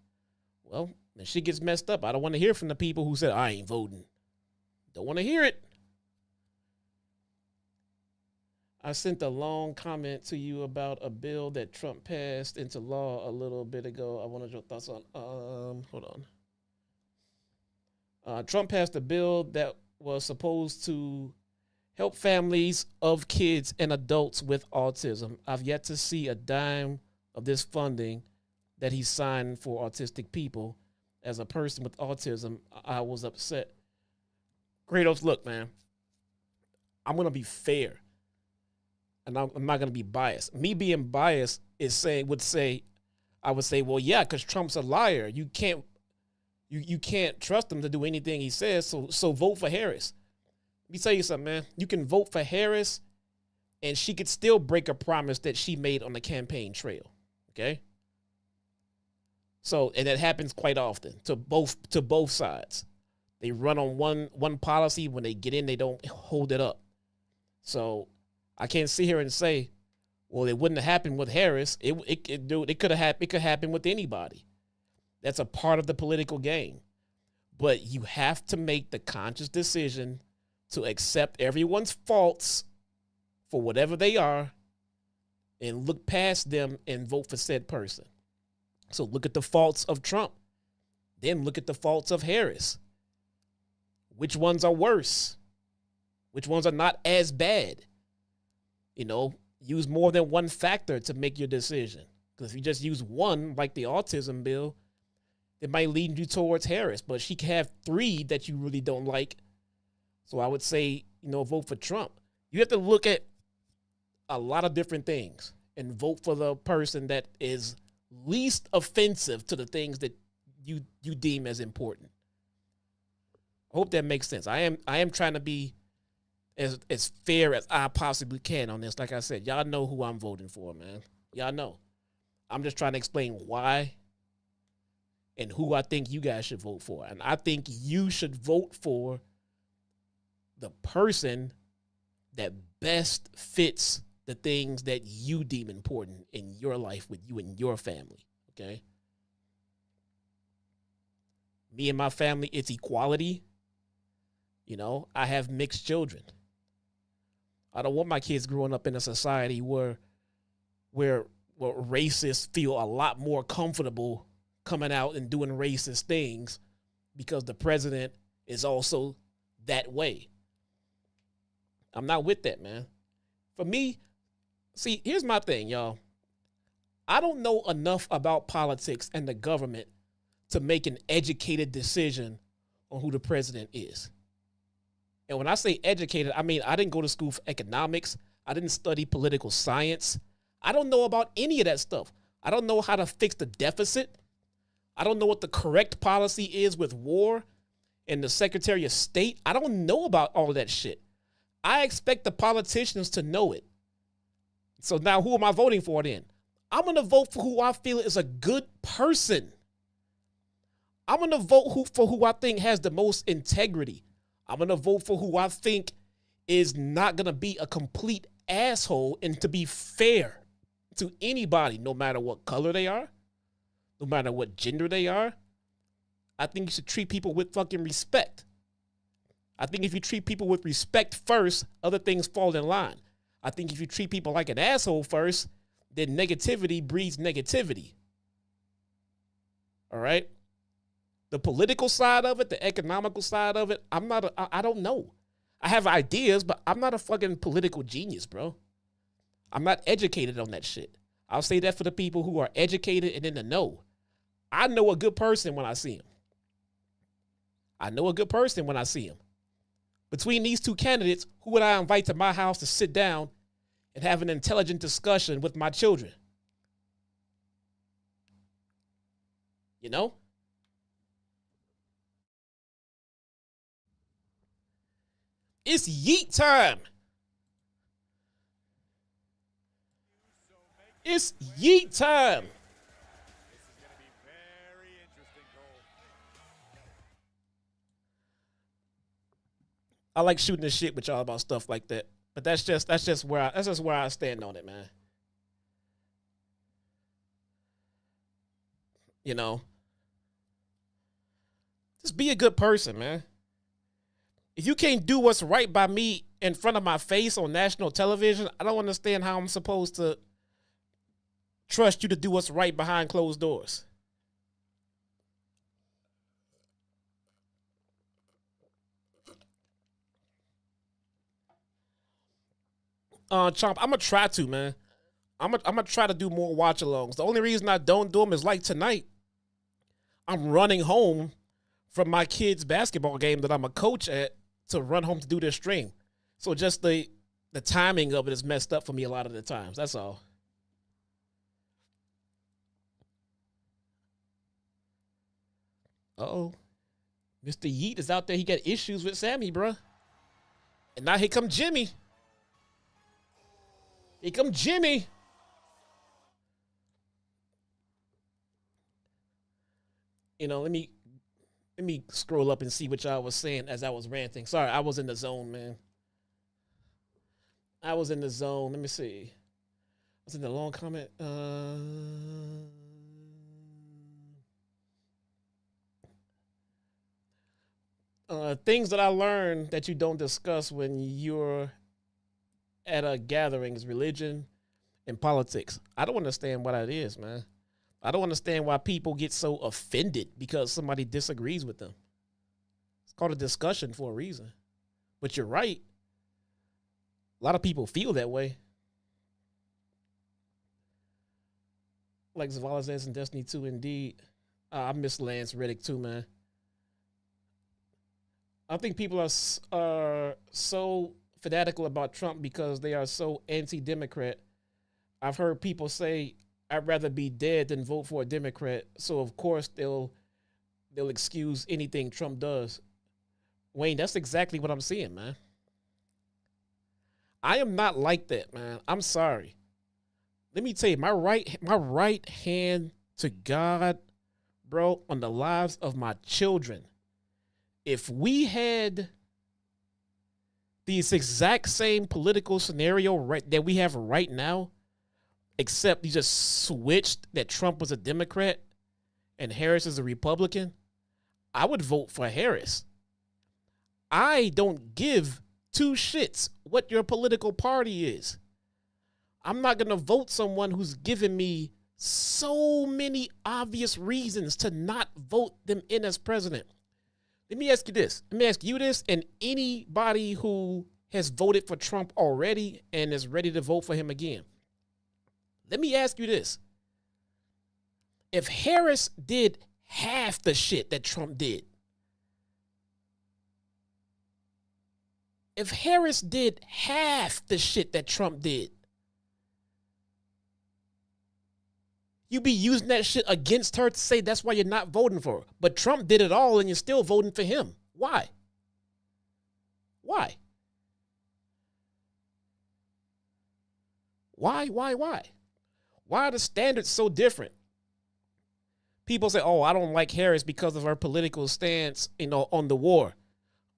Well, when shit gets messed up, I don't want to hear from the people who said, I ain't voting. Don't want to hear it. I sent a long comment to you about a bill that Trump passed into law a little bit ago. I wanted your thoughts on, hold on. Trump passed a bill that was supposed to help families of kids and adults with autism. I've yet to see a dime of this funding that he signed for autistic people. As a person with autism, I was upset. Kratos, look, man, I'm going to be fair. And I'm not going to be biased. Me being biased I would say, well, yeah, because Trump's a liar. You can't trust him to do anything he says. So vote for Harris. Let me tell you something, man. You can vote for Harris, and she could still break a promise that she made on the campaign trail. Okay. So, and that happens quite often to both sides. They run on one policy. When they get in, they don't hold it up. So I can't sit here and say, well, it wouldn't have happened with Harris. It could happen with anybody. That's a part of the political game. But you have to make the conscious decision to accept everyone's faults for whatever they are and look past them and vote for said person. So look at the faults of Trump. Then look at the faults of Harris. Which ones are worse? Which ones are not as bad? You know, use more than one factor to make your decision. Because if you just use one, like the autism bill, it might lead you towards Harris. But she can have three that you really don't like. So I would say, vote for Trump. You have to look at a lot of different things and vote for the person that is least offensive to the things that you deem as important. I hope that makes sense. I am trying to be as fair as I possibly can on this. Like I said, y'all know who I'm voting for, man. Y'all know. I'm just trying to explain why and who I think you guys should vote for. And I think you should vote for the person that best fits the things that you deem important in your life with you and your family, okay? Me and my family, it's equality. I have mixed children. I don't want my kids growing up in a society where racists feel a lot more comfortable coming out and doing racist things because the president is also that way. I'm not with that, man. For me, see, here's my thing, y'all. I don't know enough about politics and the government to make an educated decision on who the president is. And when I say educated, I mean I didn't go to school for economics. I didn't study political science. I don't know about any of that stuff. I don't know how to fix the deficit. I don't know what the correct policy is with war and the Secretary of State. I don't know about all of that shit. I expect the politicians to know it. So now who am I voting for then? I'm going to vote for who I feel is a good person. I'm going to vote for who I think has the most integrity. I'm going to vote for who I think is not going to be a complete asshole and to be fair to anybody, no matter what color they are, no matter what gender they are. I think you should treat people with fucking respect. I think if you treat people with respect first, other things fall in line. I think if you treat people like an asshole first, then negativity breeds negativity. All right? The political side of it, the economical side of it, I don't know. I have ideas, but I'm not a fucking political genius, bro. I'm not educated on that shit. I'll say that for the people who are educated and in the know. I know a good person when I see him. I know a good person when I see him. Between these two candidates, who would I invite to my house to sit down and have an intelligent discussion with my children? You know? It's yeet time. It's yeet time. This is going to be very interesting, Cole. I like shooting the shit with y'all about stuff like that. But that's just where I stand on it, man. You know, just be a good person, man. If you can't do what's right by me in front of my face on national television, I don't understand how I'm supposed to trust you to do what's right behind closed doors. Chomp, I'm gonna try to, man. I'm gonna try to do more watch-alongs. The only reason I don't do them is like tonight. I'm running home from my kids' basketball game that I'm a coach at to run home to do this stream. So just the timing of it is messed up for me a lot of the times. That's all. Uh-oh. Mr. Yeet is out there. He got issues with Sami, bruh. And now here come Jimmy. Here come Jimmy. You know, let me scroll up and see what y'all was saying as I was ranting. Sorry, I was in the zone, man. I was in the zone. Let me see. I was in the long comment. Things that I learned that you don't discuss when you're at a gathering is religion and politics. I don't understand what that is, man. I don't understand why people get so offended because somebody disagrees with them. It's called a discussion for a reason. But you're right. A lot of people feel that way. Like Zavala says in Destiny 2, indeed. I miss Lance Reddick too, man. I think people are so fanatical about Trump because they are so anti-Democrat. I've heard people say, I'd rather be dead than vote for a Democrat. So of course they'll excuse anything Trump does. Wayne, that's exactly what I'm seeing, man. I am not like that, man. I'm sorry. Let me tell you, my right hand to God, bro, on the lives of my children. If we had this exact same political scenario that we have right now, except you just switched that Trump was a Democrat and Harris is a Republican, I would vote for Harris. I don't give two shits what your political party is. I'm not going to vote someone who's given me so many obvious reasons to not vote them in as president. Let me ask you this. Let me ask you this and anybody who has voted for Trump already and is ready to vote for him again. Let me ask you this. If Harris did half the shit that Trump did, if Harris did half the shit that Trump did, you be using that shit against her to say that's why you're not voting for her. But Trump did it all and you're still voting for him. Why? Why? Why? Why are the standards so different? People say, oh, I don't like Harris because of her political stance, on the war.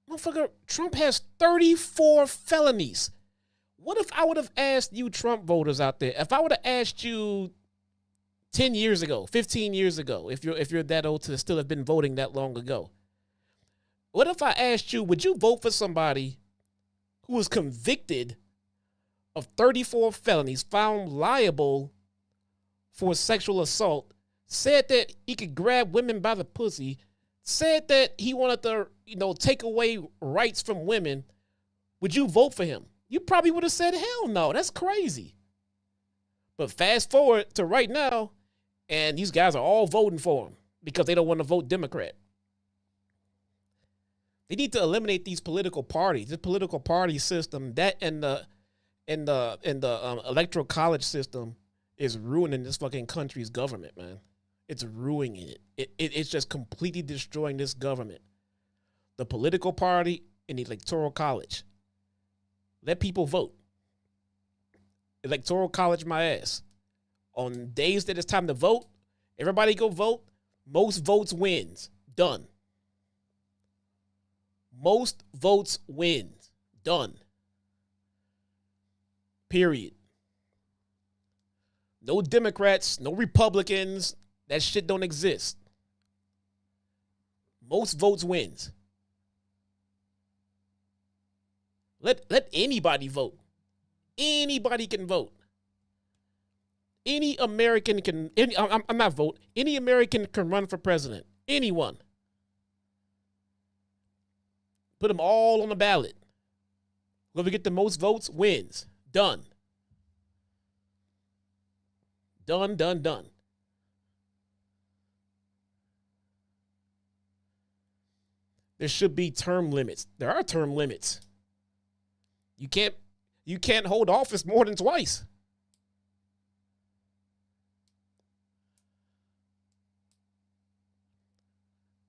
Motherfucker, Trump has 34 felonies. What if I would have asked you Trump voters out there, if I would have asked you 10 years ago, 15 years ago, if you're that old to still have been voting that long ago, what if I asked you, would you vote for somebody who was convicted of 34 felonies, found liable for sexual assault, said that he could grab women by the pussy, said that he wanted to, take away rights from women? Would you vote for him? You probably would have said, hell no, that's crazy. But fast forward to right now, and these guys are all voting for him because they don't want to vote Democrat. They need to eliminate these political parties, this political party system, that and the electoral college system is ruining this fucking country's government, man. It's ruining it. It's just completely destroying this government. The political party and the electoral college. Let people vote. Electoral college my ass. On days that it's time to vote, everybody go vote. Most votes wins. Done. Most votes wins. Done. Period. No Democrats, no Republicans. That shit don't exist. Most votes wins. Let anybody vote. Anybody can vote. Any American can, I'm not vote. Any American can run for president. Anyone. Put them all on the ballot. Whoever get the most votes wins. Done. Done, done, done. There should be term limits. There are term limits. You can't hold office more than twice.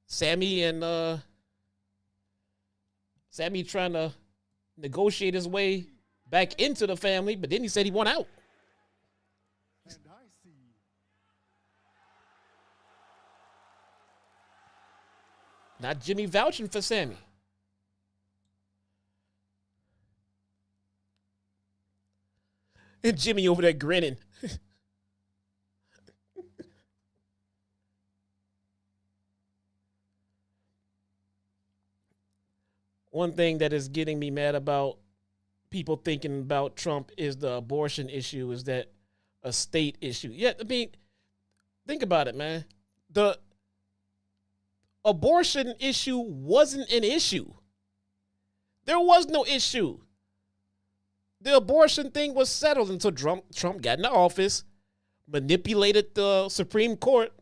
Sami trying to negotiate his way back into the family, but then he said he want out. And I see. Not Jimmy vouching for Sami. And Jimmy over there grinning. One thing that is getting me mad about people thinking about Trump is the abortion issue, is that a state issue. Yeah, I mean, think about it, man. The abortion issue wasn't an issue. There was no issue. The abortion thing was settled until Trump got into office, manipulated the Supreme Court,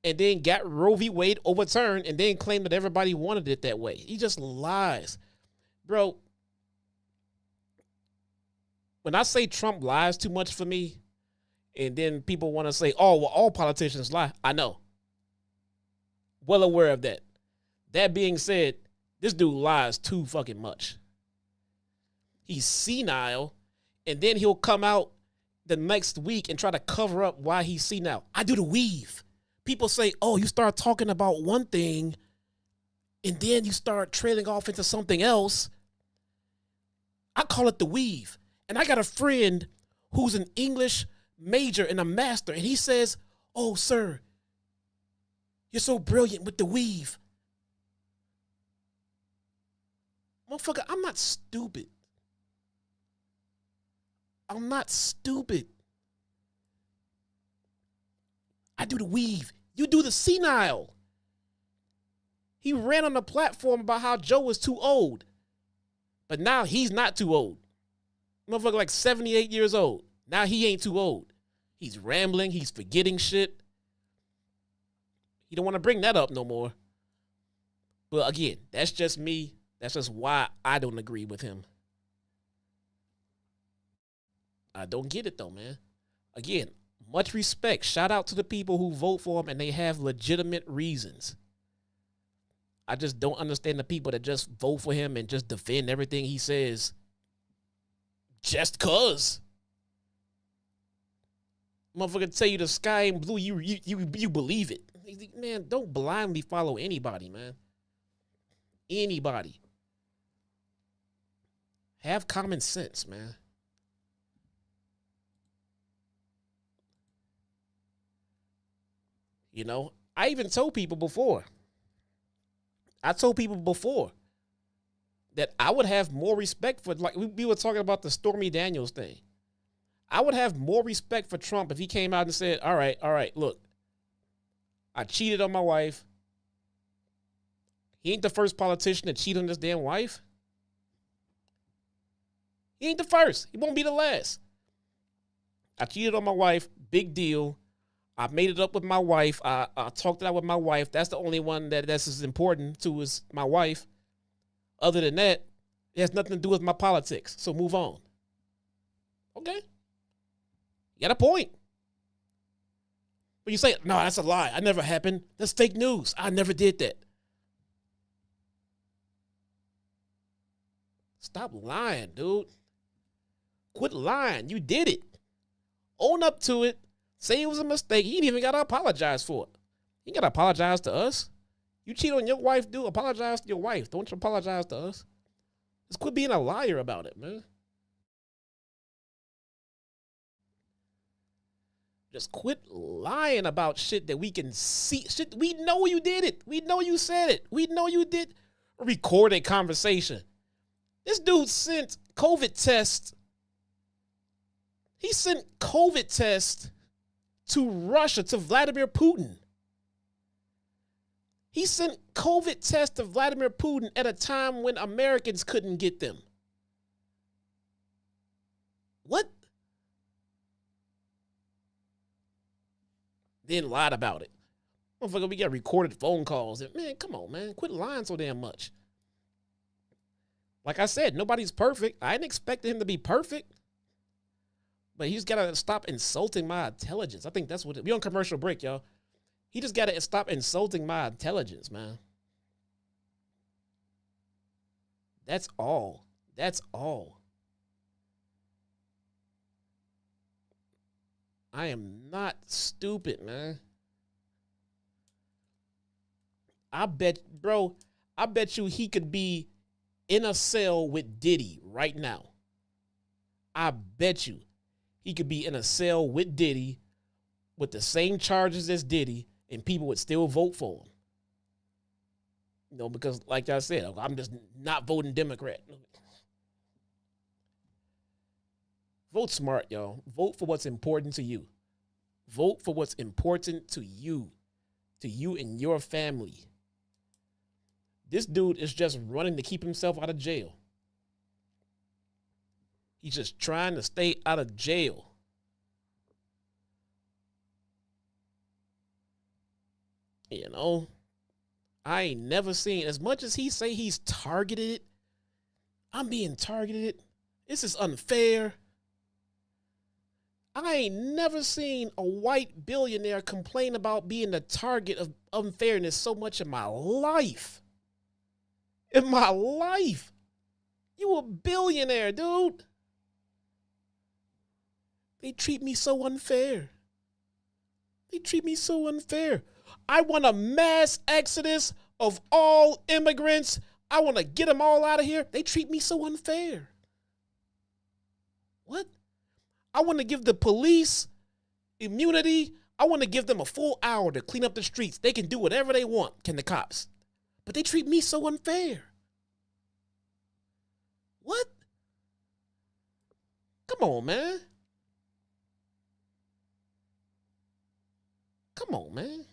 and then got Roe v. Wade overturned, and then claimed that everybody wanted it that way. He just lies. Bro, when I say Trump lies too much for me, and then people want to say, oh, well, all politicians lie. I know. Well aware of that. That being said, this dude lies too fucking much. He's senile, and then he'll come out the next week and try to cover up why he's senile. I do the weave. People say, oh, you start talking about one thing, and then you start trailing off into something else. I call it the weave. And I got a friend who's an English major and a master, and he says, oh, sir, you're so brilliant with the weave. Motherfucker, I'm not stupid. I'm not stupid. I do the weave. You do the senile. He ran on the platform about how Joe was too old. But now he's not too old. Motherfucker like 78 years old. Now he ain't too old. He's rambling. He's forgetting shit. He don't want to bring that up no more. But again, that's just me. That's just why I don't agree with him. I don't get it though, man. Again, much respect. Shout out to the people who vote for him and they have legitimate reasons. I just don't understand the people that just vote for him and just defend everything he says just cause. Motherfucker tell you the sky ain't blue, you believe it. Man, don't blindly follow anybody, man. Anybody. Have common sense, man. You know, I even told people before. That I would have more respect for, like we were talking about the Stormy Daniels thing. I would have more respect for Trump if he came out and said, all right, look, I cheated on my wife. He ain't the first politician to cheat on his damn wife. He ain't the first. He won't be the last. I cheated on my wife. Big deal. I made it up with my wife. I talked it out with my wife. That's the only one that's as important to is my wife. Other than that, it has nothing to do with my politics. So move on. Okay. You got a point. But you say, no, that's a lie. I never happened. That's fake news. I never did that. Stop lying, dude. Quit lying. You did it. Own up to it. Say it was a mistake. You ain't even got to apologize for it. You got to apologize to us. You cheat on your wife, dude. Apologize to your wife. Don't you apologize to us. Just quit being a liar about it, man. Just quit lying about shit that we can see. Shit, we know you did it. We know you said it. We know you did a recorded conversation. This dude sent COVID tests. He sent COVID tests to Russia, to Vladimir Putin. He sent COVID tests to Vladimir Putin at a time when Americans couldn't get them. What? Then lied about it. Motherfucker, we got recorded phone calls. Man, come on, man. Quit lying so damn much. Like I said, nobody's perfect. I didn't expect him to be perfect. But he's got to stop insulting my intelligence. I think that's what we on commercial break, y'all. He just got to stop insulting my intelligence, man. That's all. That's all. I am not stupid, man. I bet you he could be in a cell with Diddy right now. I bet you he could be in a cell with Diddy with the same charges as Diddy, and people would still vote for him. You know, because like I said, I'm just not voting Democrat. Vote smart, y'all. Vote for what's important to you. Vote for what's important to you and your family. This dude is just running to keep himself out of jail. He's just trying to stay out of jail. You know, I ain't never seen, as much as he say he's targeted, I'm being targeted. This is unfair. I ain't never seen a white billionaire complain about being the target of unfairness so much in my life. In my life. You a billionaire, dude. They treat me so unfair. They treat me so unfair. I want a mass exodus of all immigrants. I want to get them all out of here. They treat me so unfair. What? I want to give the police immunity. I want to give them a full hour to clean up the streets. They can do whatever they want, can the cops. But they treat me so unfair. What? Come on, man. Come on, man.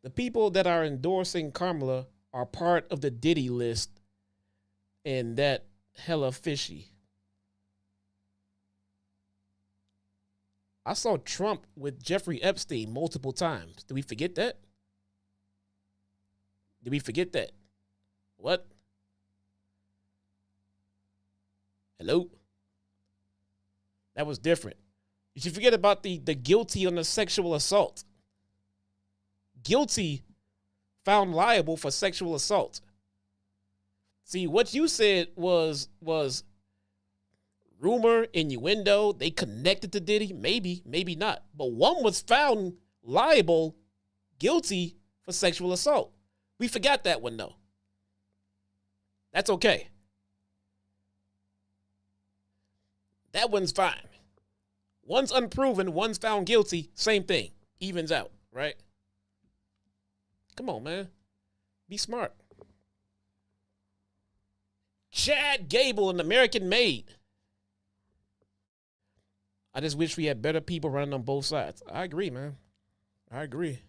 The people that are endorsing Kamala are part of the Diddy list, and that hella fishy. I saw Trump with Jeffrey Epstein multiple times. Did we forget that? Did we forget that? What? Hello? That was different. Did you forget about the guilty on the sexual assault? Guilty, found liable for sexual assault. See, what you said was rumor, innuendo. They connected to Diddy. Maybe, maybe not. But one was found liable, guilty for sexual assault. We forgot that one, though. That's okay. That one's fine. One's unproven, one's found guilty. Same thing. Evens out, right? Come on, man. Be smart. Chad Gable, an American made. I just wish we had better people running on both sides. I agree, man. I agree.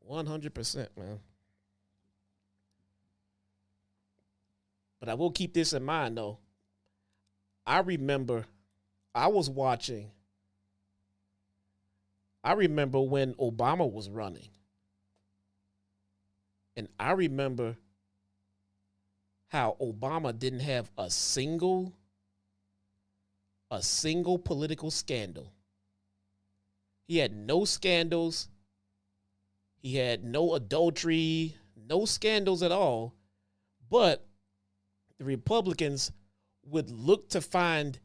100%, man. But I will keep this in mind, though. I remember when Obama was running. And I remember how Obama didn't have a single political scandal. He had no scandals. He had no adultery, no scandals at all. But the Republicans would look to find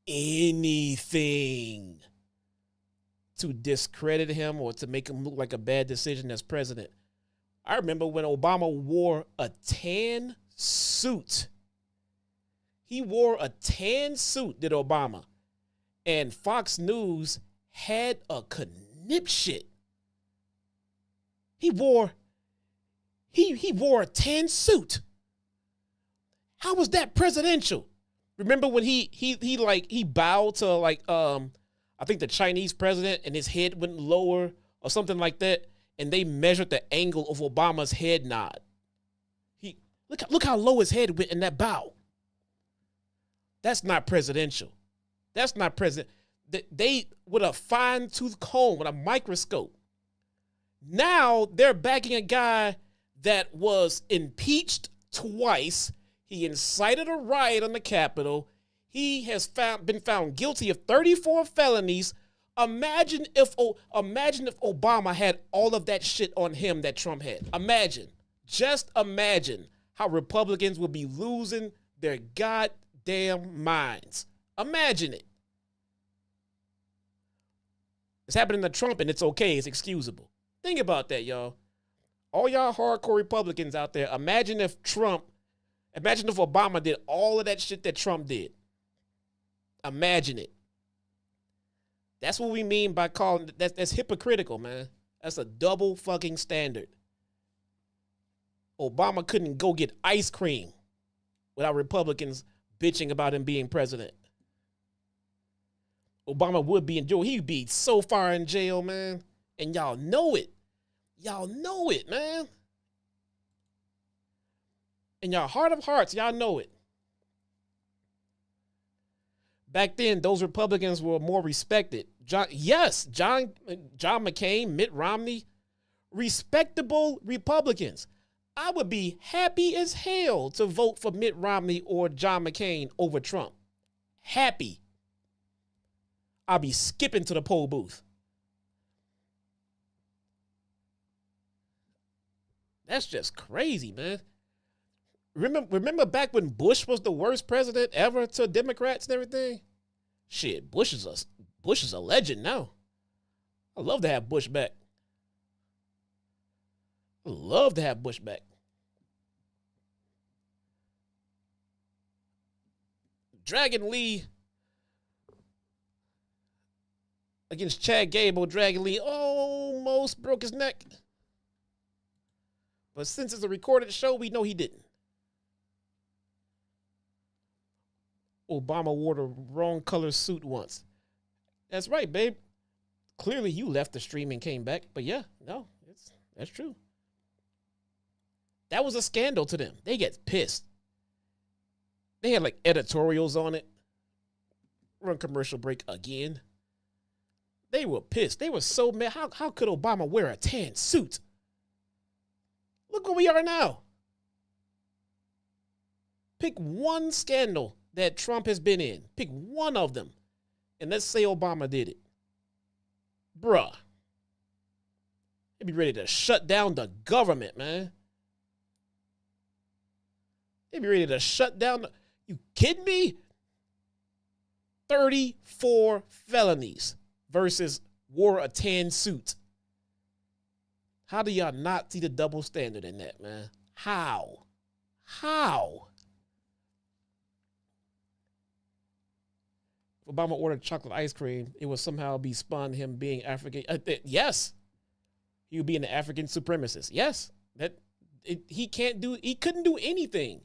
anything to discredit him or to make him look like a bad decision as president. I remember when Obama wore a tan suit. He wore a tan suit, did Obama. And Fox News had a conniption. He wore a tan suit. How was that presidential? Remember when he bowed to I think the Chinese president and his head went lower or something like that, and they measured the angle of Obama's head nod. Look how low his head went in that bow. That's not presidential. That's not president. They with a fine-tooth comb, with a microscope. Now they're backing a guy that was impeached twice. He incited a riot on the Capitol. He has been found guilty of 34 felonies. Imagine if Obama had all of that shit on him that Trump had. Just imagine how Republicans will be losing their goddamn minds. Imagine it. It's happening to Trump and it's okay. It's excusable. Think about that, y'all. All y'all hardcore Republicans out there, imagine if Obama did all of that shit that Trump did. Imagine it. That's what we mean by calling that's hypocritical, man. That's a double fucking standard. Obama couldn't go get ice cream without Republicans bitching about him being president. Obama would be in jail. He'd be so far in jail, man. And y'all know it. Y'all know it, man. In your heart of hearts, y'all know it. Back then, those Republicans were more respected. John McCain, Mitt Romney, respectable Republicans. I would be happy as hell to vote for Mitt Romney or John McCain over Trump. Happy. I'll be skipping to the poll booth. That's just crazy, man. Remember back when Bush was the worst president ever to Democrats and everything? Shit, Bush is a legend now. I love to have Bush back. I love to have Bush back. Dragon Lee against Chad Gable. Dragon Lee almost broke his neck. But since it's a recorded show, we know he didn't. Obama wore the wrong color suit once. That's right, babe. Clearly you left the stream and came back. But yeah, no, that's true. That was a scandal to them. They get pissed. They had like editorials on it. Run commercial break again. They were pissed. They were so mad. How could Obama wear a tan suit? Look where we are now. Pick one scandal that Trump has been in. Pick one of them. And let's say Obama did it. Bruh. They'd be ready to shut down the government, man. They'd be ready to shut down you kidding me? 34 felonies versus wore a tan suit. How do y'all not see the double standard in that, man? How? If Obama ordered chocolate ice cream, it would somehow be spun him being African. Yes. He would be an African supremacist. Yes. He couldn't do anything.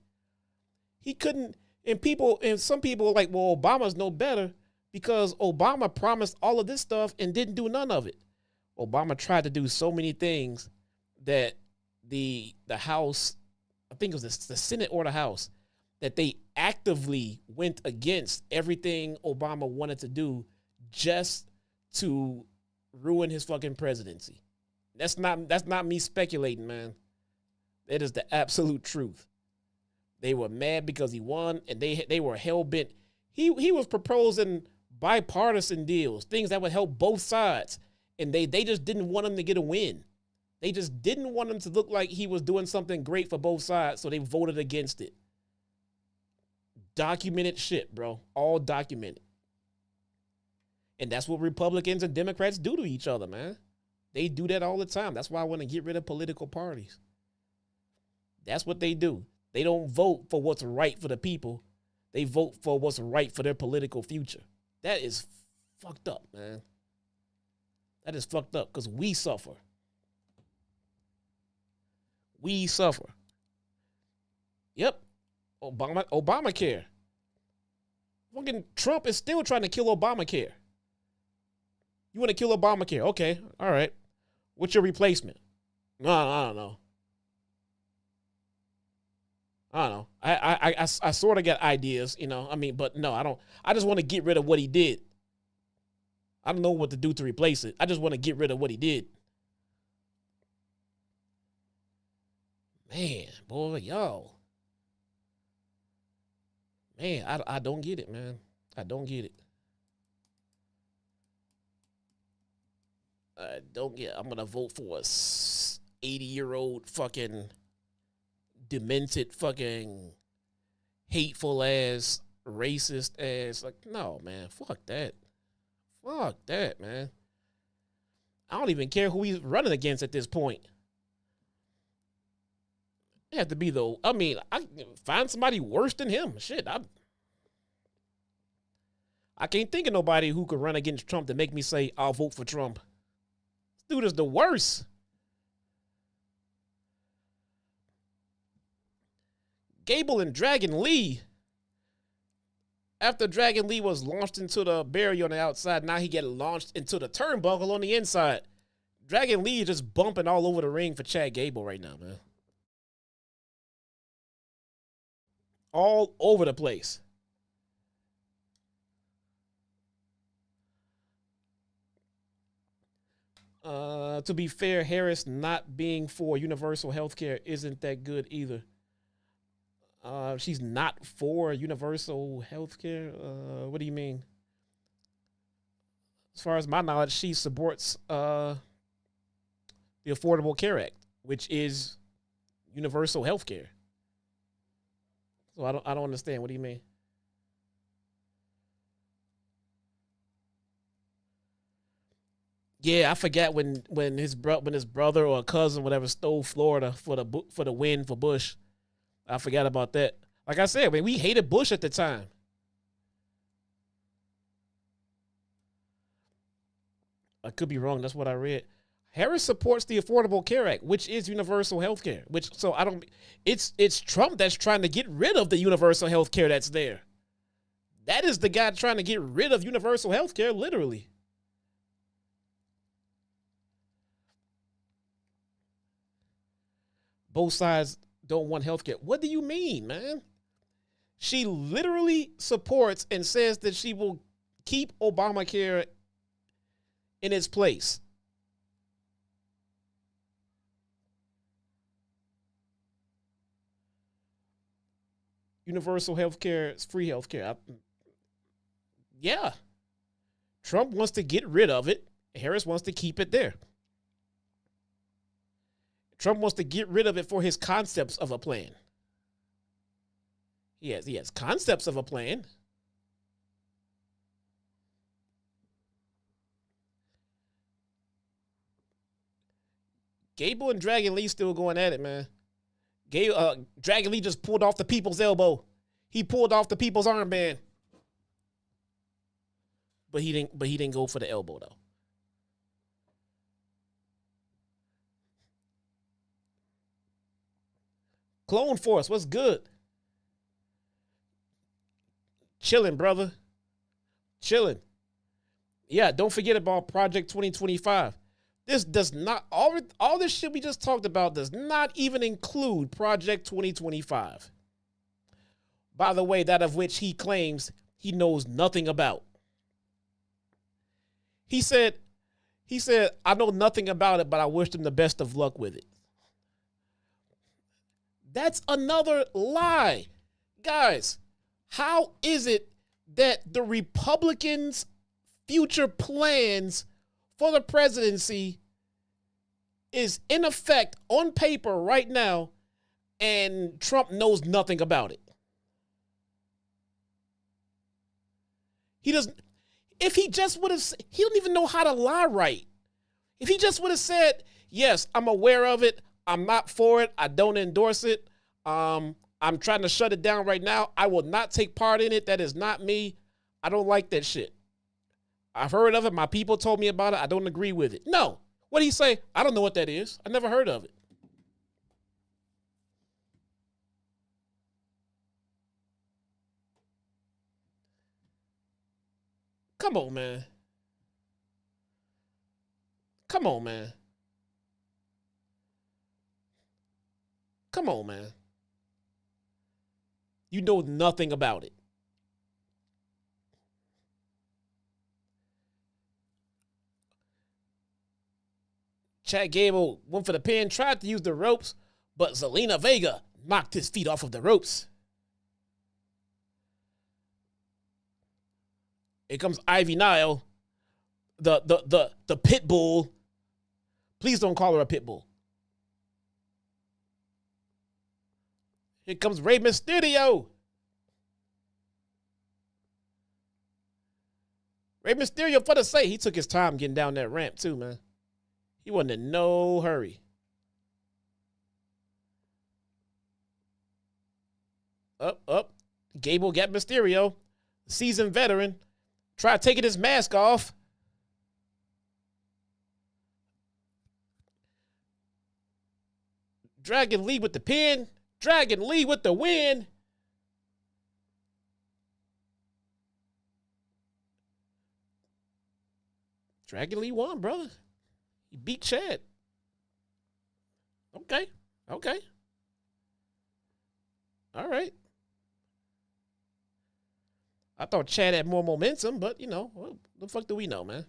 He couldn't, and some people are like, well, Obama's no better because Obama promised all of this stuff and didn't do none of it. Obama tried to do so many things that the House, I think it was the Senate or the House, that they actively went against everything Obama wanted to do just to ruin his fucking presidency. That's not me speculating, man. That is the absolute truth. They were mad because he won, and they were hell-bent. He was proposing bipartisan deals, things that would help both sides, and they just didn't want him to get a win. They just didn't want him to look like he was doing something great for both sides, so they voted against it. Documented shit, bro. All documented. And that's what Republicans and Democrats do to each other, man. They do that all the time. That's why I want to get rid of political parties. That's what they do. They don't vote for what's right for the people. They vote for what's right for their political future. That is fucked up, man. That is fucked up because we suffer. We suffer. Yep. Obamacare. Fucking Trump is still trying to kill Obamacare. You want to kill Obamacare? Okay. All right. What's your replacement? No, I don't know. I don't know. I sort of got ideas, you know. I mean, but no, I don't. I just want to get rid of what he did. I don't know what to do to replace it. I just want to get rid of what he did. Man, boy, y'all. Man, I don't get it, man. I don't get it. I don't get it. I'm going to vote for a 80-year-old fucking demented fucking hateful ass, racist ass. Like, no, man. Fuck that. Fuck that, man. I don't even care who he's running against at this point. It have to be though. I mean, I find somebody worse than him. Shit, I can't think of nobody who could run against Trump to make me say I'll vote for Trump. This dude is the worst. Gable and Dragon Lee. After Dragon Lee was launched into the barrier on the outside, now he get launched into the turnbuckle on the inside. Dragon Lee is just bumping all over the ring for Chad Gable right now, man. All over the place. To be fair, Harris not being for universal health care isn't that good either. She's not for universal health care? What do you mean? As far as my knowledge, she supports the Affordable Care Act, which is universal health care. So I don't understand. What do you mean? Yeah, I forgot when his brother or a cousin whatever stole Florida for the win for Bush. I forgot about that. Like I said, man, we hated Bush at the time. I could be wrong. That's what I read. Harris supports the Affordable Care Act, which is universal health care. It's Trump that's trying to get rid of the universal health care that's there. That is the guy trying to get rid of universal health care, literally. Both sides don't want health care. What do you mean, man? She literally supports and says that she will keep Obamacare in its place. Universal health care is free health care. Yeah. Trump wants to get rid of it. Harris wants to keep it there. Trump wants to get rid of it for his concepts of a plan. He has concepts of a plan. Gable and Dragon Lee still going at it, man. Dragon Lee just pulled off the people's elbow. He pulled off the people's armband. But he didn't go for the elbow though. Clone Force, what's good? Chilling, brother. Chilling. Yeah, don't forget about Project 2025. This does not, all this shit we just talked about does not even include Project 2025. By the way, that of which he claims he knows nothing about. He said He said, I know nothing about it, but I wish him the best of luck with it. That's another lie. Guys, how is it that the Republicans' future plans for the presidency is in effect on paper right now, and Trump knows nothing about it? He doesn't. If he just would have, he don't even know how to lie right. If he just would have said, yes, I'm aware of it, I'm not for it, I don't endorse it, I'm trying to shut it down right now, I will not take part in it, that is not me, I don't like that shit. I've heard of it, my people told me about it, I don't agree with it. No. What did he say? I don't know what that is. I never heard of it. Come on, man. Come on, man. Come on, man. You know nothing about it. Chad Gable went for the pin, tried to use the ropes, but Zelina Vega knocked his feet off of the ropes. Here comes Ivy Nile, the pit bull. Please don't call her a pit bull. Here comes Rey Mysterio. Rey Mysterio, for the say, he took his time getting down that ramp too, man. He wasn't in no hurry. Up. Gable got Mysterio. Seasoned veteran. Tried taking his mask off. Dragon Lee with the pin. Dragon Lee with the win. Dragon Lee won, brother. He beat Chad. Okay. All right. I thought Chad had more momentum, but, what the fuck do we know, man?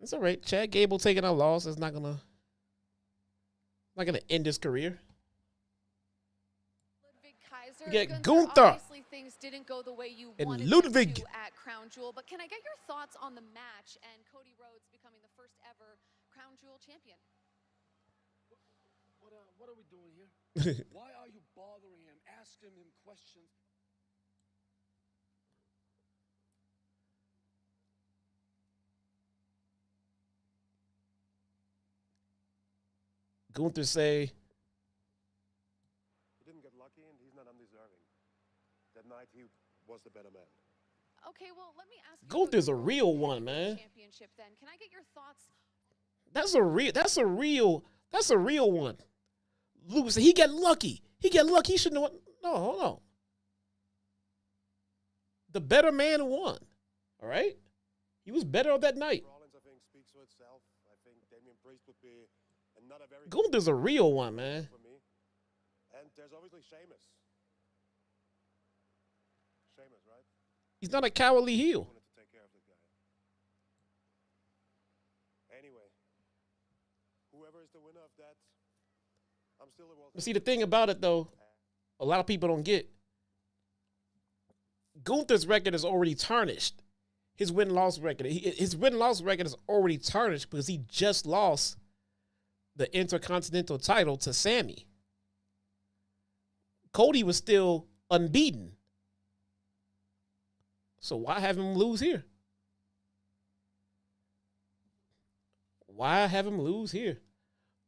It's all right. Chad Gable taking a loss is not gonna end his career. We get Gunther Obviously, things didn't go the way you and wanted Ludwig them to at Crown Jewel, but can I get your thoughts on the match and Cody Rhodes becoming the first ever Crown Jewel champion? What are we doing here? Why are you bothering him, asking him questions? Gunther say, He didn't get lucky and he's not undeserving. That night he was the better man. Okay, well, let me ask you. Gunther's a real one, man. Championship then. Can I get your thoughts? That's a real one. Lucas said he got lucky. He shouldn't have won. No, hold on. The better man won. All right? He was better on that night. Rollins, I think, speaks for itself. I think Damian Priest would be another very Gunther's a real one, man. for me. And there's obviously Sheamus. Sheamus, right? He's not a cowardly heel. Wanted to take care of the guy. Anyway, whoever is the winner of that, I'm still a world. See, the thing about it, though, a lot of people don't get. Gunther's record is already tarnished. His win-loss record. His win-loss record is already tarnished because he just lost the Intercontinental title to Sami. Cody was still unbeaten. So why have him lose here? Why have him lose here?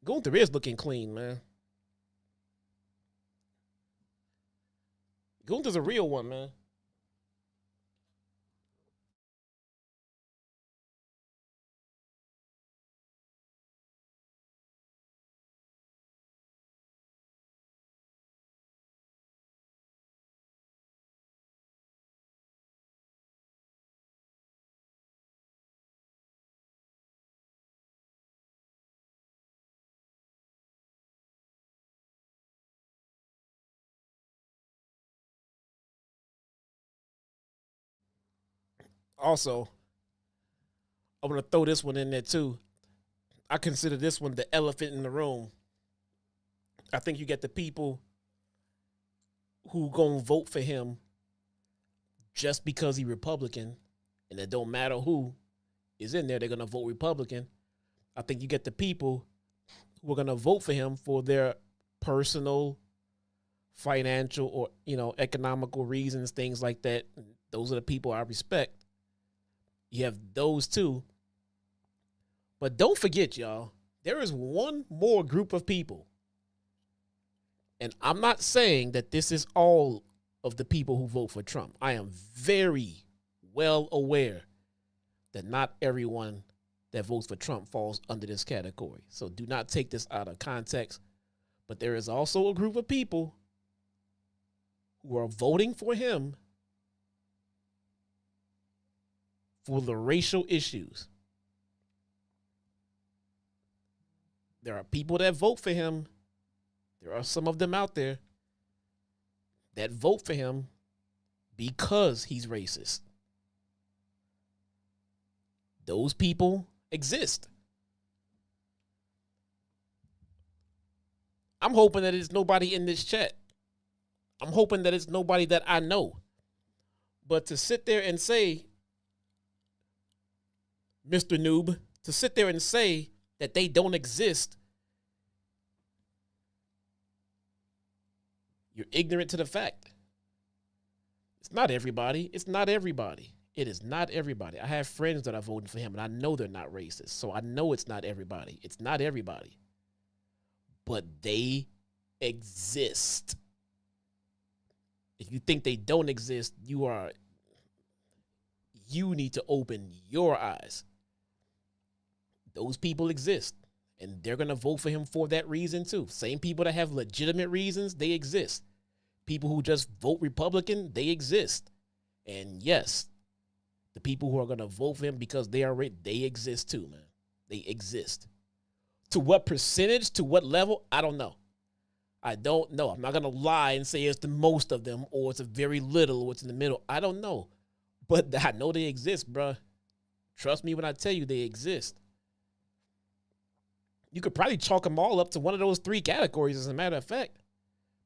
Gunther is looking clean, man. Gunther's a real one, man. Also, I'm going to throw this one in there too. I consider this one the elephant in the room. I think you get the people who going to vote for him just because he's Republican, and it don't matter who is in there, they're going to vote Republican. I think you get the people who are going to vote for him for their personal, financial, or, economical reasons, things like that. Those are the people I respect. You have those two. But don't forget, y'all, there is one more group of people. And I'm not saying that this is all of the people who vote for Trump. I am very well aware that not everyone that votes for Trump falls under this category. So do not take this out of context. But there is also a group of people who are voting for him for the racial issues. There are people that vote for him. There are some of them out there that vote for him because he's racist. Those people exist. I'm hoping that it's nobody in this chat. I'm hoping that it's nobody that I know. But to sit there and say, Mr. Noob, to sit there and say that they don't exist, you're ignorant to the fact. It's not everybody. It's not everybody. It is not everybody. I have friends that are voting for him, and I know they're not racist. So I know it's not everybody. It's not everybody. But they exist. If you think they don't exist, you need to open your eyes. Those people exist, and they're going to vote for him for that reason too. Same people that have legitimate reasons, they exist. People who just vote Republican, they exist. And yes, the people who are going to vote for him because they are rich, they exist too, man. They exist. To what percentage, to what level, I don't know. I don't know. I'm not going to lie and say it's the most of them or it's a very little or it's in the middle. I don't know. But I know they exist, bruh. Trust me when I tell you they exist. You could probably chalk them all up to one of those three categories, as a matter of fact.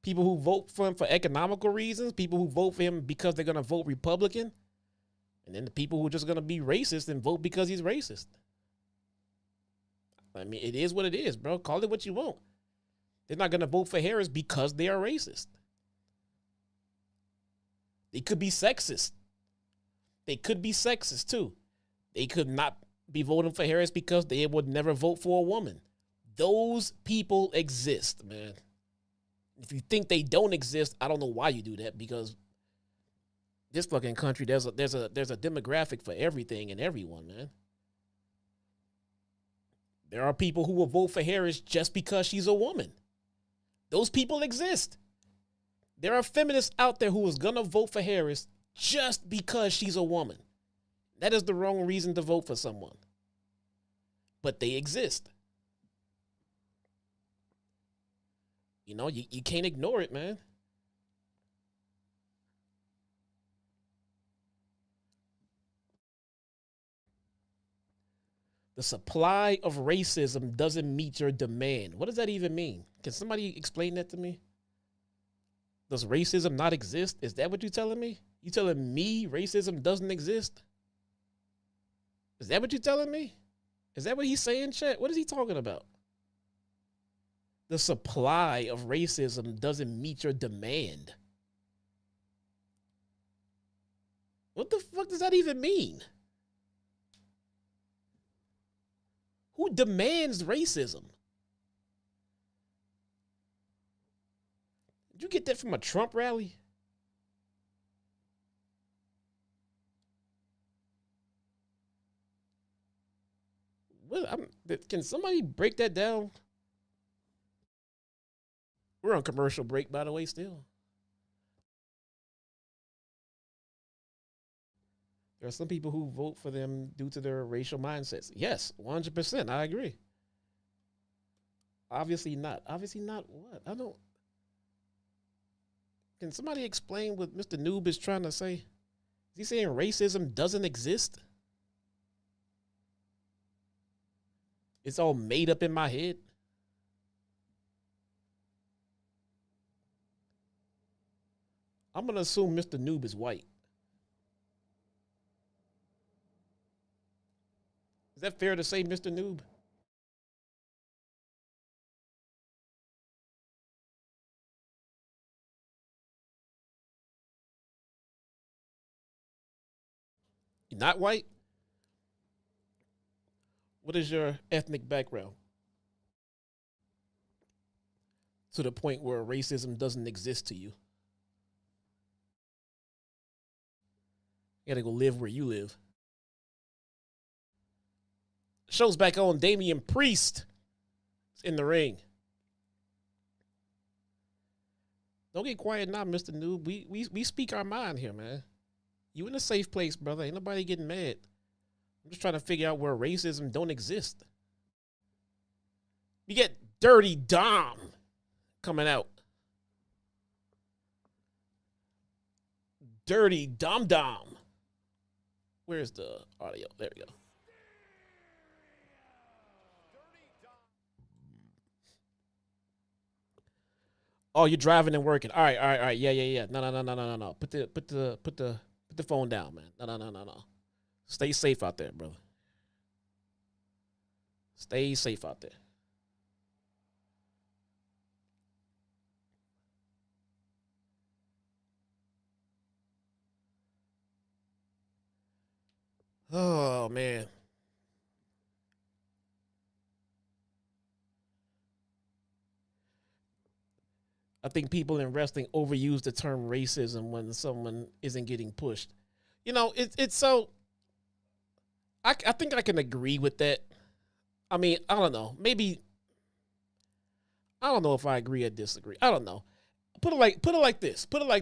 People who vote for him for economical reasons, people who vote for him because they're going to vote Republican, and then the people who are just going to be racist and vote because he's racist. I mean, it is what it is, bro. Call it what you want. They're not going to vote for Harris because they are racist. They could be sexist. They could be sexist, too. They could not be voting for Harris because they would never vote for a woman. Those people exist, man. If you think they don't exist, I don't know why you do that, because this fucking country, there's a demographic for everything and everyone, man. There are people who will vote for Harris just because she's a woman. Those people exist. There are feminists out there who is going to vote for Harris just because she's a woman. That is the wrong reason to vote for someone. But they exist. You know, you can't ignore it, man. The supply of racism doesn't meet your demand. What does that even mean? Can somebody explain that to me? Does racism not exist? Is that what you're telling me? You telling me racism doesn't exist? Is that what you're telling me? Is that what he's saying, chat? What is he talking about? The supply of racism doesn't meet your demand. What the fuck does that even mean? Who demands racism? Did you get that from a Trump rally? Can somebody break that down? We're on commercial break, by the way, still. There are some people who vote for them due to their racial mindsets. Yes, 100%. I agree. Obviously not. Obviously not what? I don't. Can somebody explain what Mr. Noob is trying to say? Is he saying racism doesn't exist? It's all made up in my head. I'm going to assume Mr. Noob is white. Is that fair to say, Mr. Noob? You're not white? What is your ethnic background? To the point where racism doesn't exist to you. You gotta go live where you live. Show's back on. Damian Priest is in the ring. Don't get quiet now, Mr. Noob. We speak our mind here, man. You in a safe place, brother. Ain't nobody getting mad. I'm just trying to figure out where racism don't exist. You get Dirty Dom coming out. Dirty Dom Dom. Where's the audio? There we go. Oh, you're driving and working. All right. Yeah. No. Put the phone down, man. No. Stay safe out there, brother. Stay safe out there. Oh, man. I think people in wrestling overuse the term racism when someone isn't getting pushed. You know, it's so... I think I can agree with that. I mean, I don't know. Maybe... I don't know if I agree or disagree. I don't know. Put it like this. I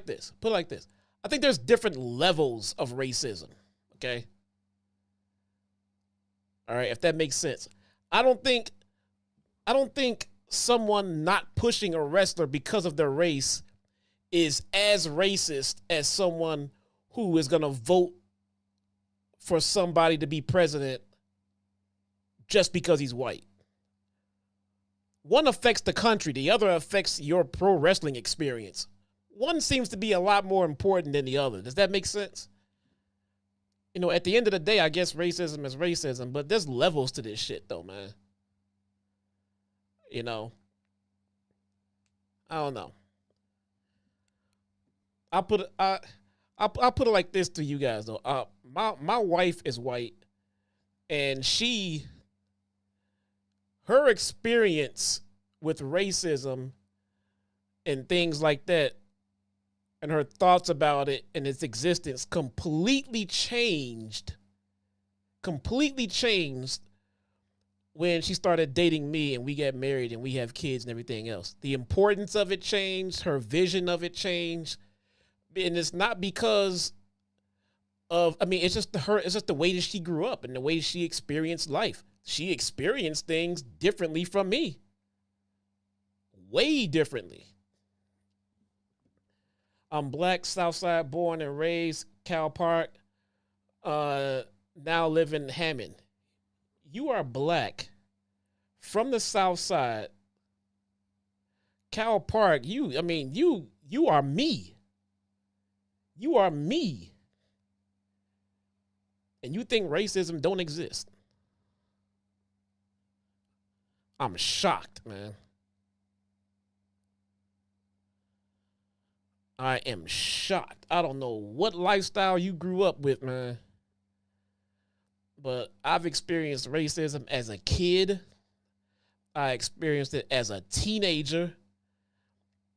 think there's different levels of racism. Okay? All right, if that makes sense. I don't think someone not pushing a wrestler because of their race is as racist as someone who is going to vote for somebody to be president just because he's white. One affects the country. The other affects your pro wrestling experience. One seems to be a lot more important than the other. Does that make sense? You know, at the end of the day, I guess racism is racism, but there's levels to this shit though, man. You know, I don't know. I'll put it like this to you guys though. My wife is white, and her experience with racism and things like that, and her thoughts about it and its existence completely changed when she started dating me and we got married and we have kids and everything else. The importance of it changed. Her vision of it changed. And it's not because of, I mean, it's just the way that she grew up and the way she experienced life. She experienced things differently from me. Way differently. I'm black, Southside, born and raised, Cal Park, now live in Hammond. You are black from the South Side. Cal Park, you are me. You are me. And you think racism don't exist. I'm shocked, man. I am shocked. I don't know what lifestyle you grew up with, man. But I've experienced racism as a kid. I experienced it as a teenager.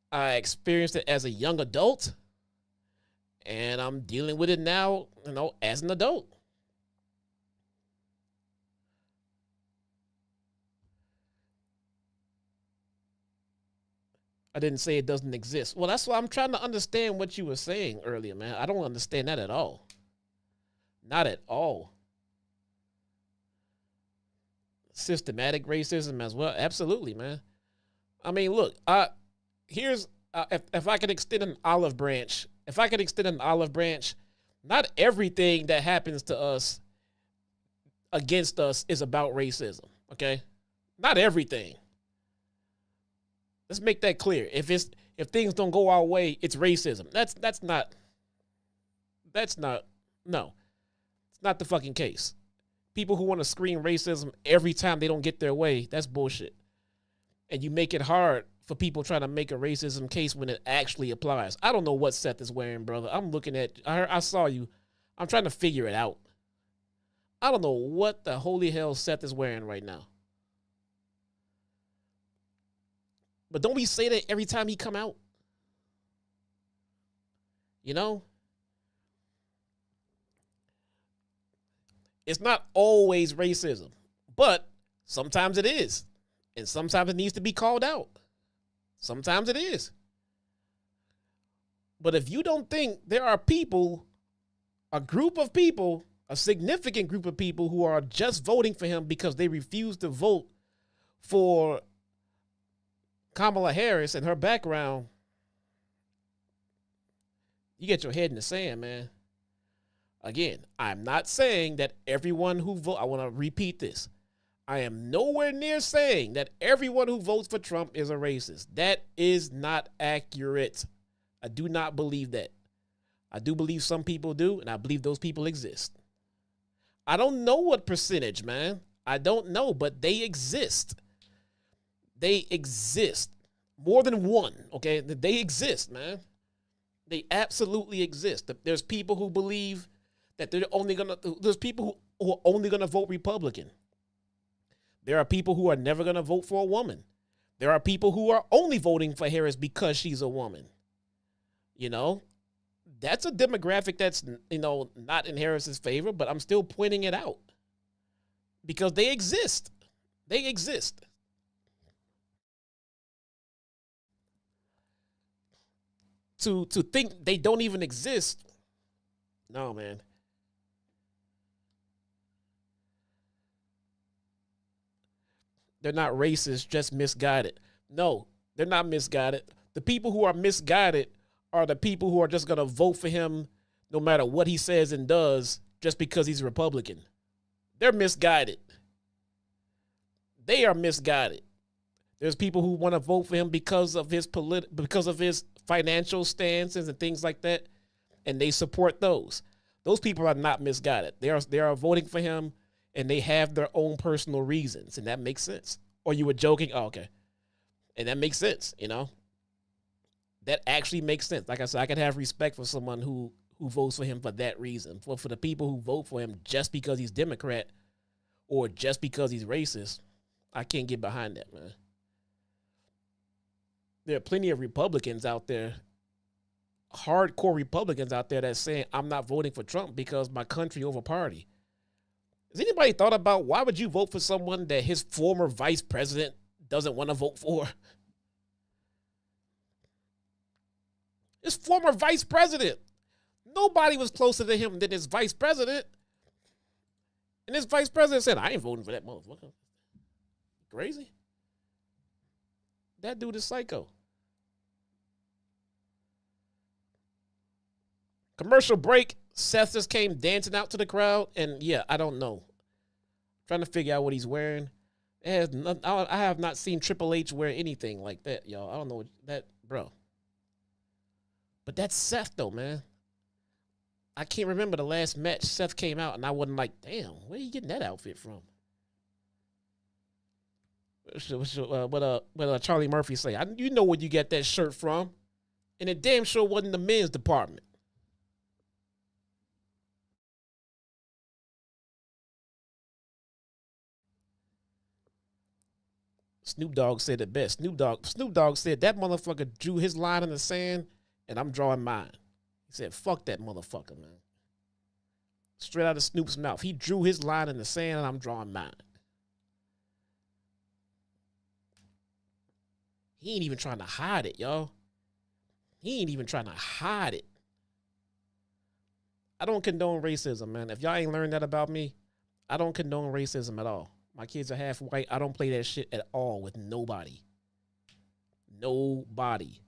I experienced it as a young adult. And I'm dealing with it now, you know, as an adult. I didn't say it doesn't exist. Well, that's why I'm trying to understand what you were saying earlier, man. I don't understand that at all. Not at all. Systematic racism as well. Absolutely, man. I mean, look, here's, if I could extend an olive branch, not everything that happens to us against us is about racism, okay? Not everything. Let's make that clear. If things don't go our way, it's racism. That's not. No. It's not the fucking case. People who want to scream racism every time they don't get their way, that's bullshit. And you make it hard for people trying to make a racism case when it actually applies. I don't know what Seth is wearing, brother. I'm looking at, I saw you. I'm trying to figure it out. I don't know what the holy hell Seth is wearing right now. But don't we say that every time he come out? You know? It's not always racism, but sometimes it is. And sometimes it needs to be called out. Sometimes it is. But if you don't think there are people, a group of people, a significant group of people who are just voting for him because they refuse to vote for Kamala Harris and her background, you get your head in the sand, man. Again, I'm not saying that everyone who votes, I want to repeat this. I am nowhere near saying that everyone who votes for Trump is a racist. That is not accurate. I do not believe that. I do believe some people do, and I believe those people exist. I don't know what percentage, man. I don't know, but they exist. They exist. More than one, okay? They exist, man. They absolutely exist. There's people who believe that there's people who are only gonna vote Republican. There are people who are never gonna vote for a woman. There are people who are only voting for Harris because she's a woman. You know, that's a demographic that's, not in Harris's favor, but I'm still pointing it out because they exist. They exist. To think they don't even exist, no, man. They're not racist, just misguided. No, they're not misguided. The people who are misguided are the people who are just going to vote for him no matter what he says and does just because he's a Republican. They're misguided. They are misguided. There's people who want to vote for him because of his financial stances and things like that, and they support those. Those people are not misguided. They are voting for him, and they have their own personal reasons, and that makes sense. Or you were joking? Oh, okay. And that makes sense, That actually makes sense. Like I said, I can have respect for someone who votes for him for that reason. For the people who vote for him just because he's Democrat or just because he's racist, I can't get behind that, man. There are plenty of Republicans out there, hardcore Republicans out there that's saying, I'm not voting for Trump because my country over party. Has anybody thought about why would you vote for someone that his former vice president doesn't want to vote for? His former vice president. Nobody was closer to him than his vice president. And his vice president said, I ain't voting for that motherfucker. Crazy? That dude is psycho. Commercial break. Seth just came dancing out to the crowd, and yeah, I don't know. Trying to figure out what he's wearing. I have not seen Triple H wear anything like that, y'all. I don't know what that, bro. But that's Seth, though, man. I can't remember the last match Seth came out, and I wasn't like, damn, where are you getting that outfit from? What Charlie Murphy say? You know where you get that shirt from, and it damn sure wasn't the men's department. Snoop Dogg said it best. Snoop Dogg said that motherfucker drew his line in the sand, and I'm drawing mine. He said, fuck that motherfucker, man. Straight out of Snoop's mouth. He drew his line in the sand, and I'm drawing mine. He ain't even trying to hide it, y'all. He ain't even trying to hide it. I don't condone racism, man. If y'all ain't learned that about me, I don't condone racism at all. My kids are half white. I don't play that shit at all with nobody. Nobody.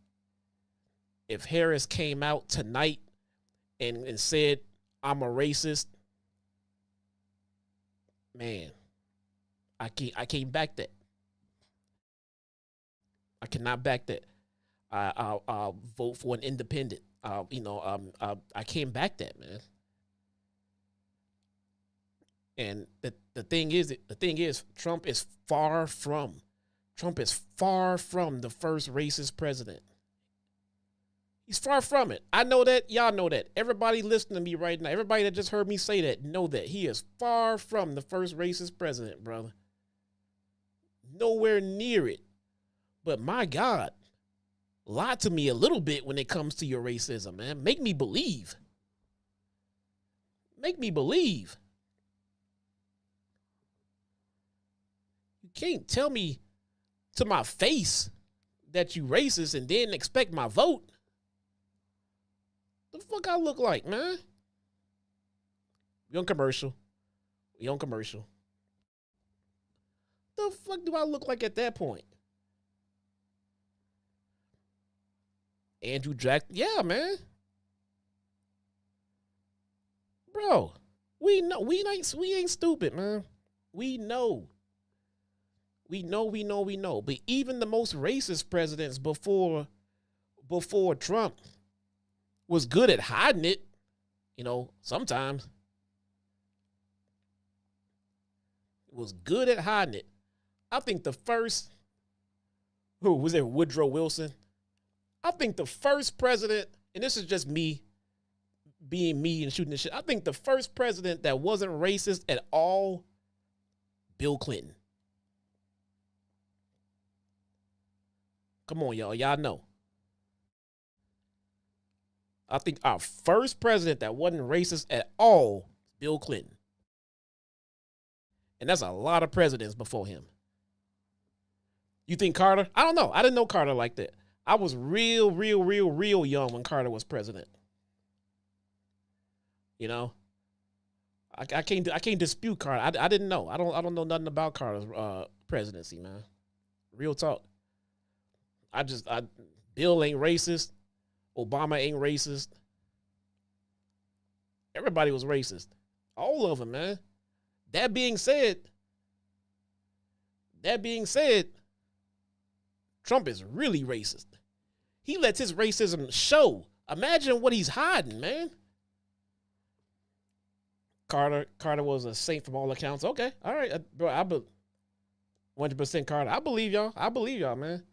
If Harris came out tonight and said, I'm a racist, man, I can't back that. I cannot back that. I'll vote for an independent. I can't back that, man. And the thing is, Trump is far from the first racist president. He's far from it. I know that. Y'all know that. Everybody listening to me right now, everybody that just heard me say that, know that he is far from the first racist president, brother. Nowhere near it. But my God, lie to me a little bit when it comes to your racism, man. Make me believe. Make me believe. You can't tell me to my face that you racist and then expect my vote. The fuck I look like, man? We on commercial. The fuck do I look like at that point? Andrew Jackson. Yeah, man. Bro, we know we ain't stupid, man. We know. But even the most racist presidents before Trump was good at hiding it, sometimes. Was good at hiding it. I think the first, who was it, Woodrow Wilson? I think the first president, and this is just me being me and shooting the shit, I think the first president that wasn't racist at all, Bill Clinton. Come on, y'all. Y'all know. I think our first president that wasn't racist at all, Bill Clinton. And that's a lot of presidents before him. You think Carter? I don't know. I didn't know Carter like that. I was real young when Carter was president. I can't dispute Carter. I didn't know. I don't know nothing about Carter's presidency, man. Real talk. Bill ain't racist. Obama ain't racist. Everybody was racist. All of them, man. That being said, Trump is really racist. He lets his racism show. Imagine what he's hiding, man. Carter was a saint from all accounts. Okay, all right, bro. 100% Carter. I believe y'all, man.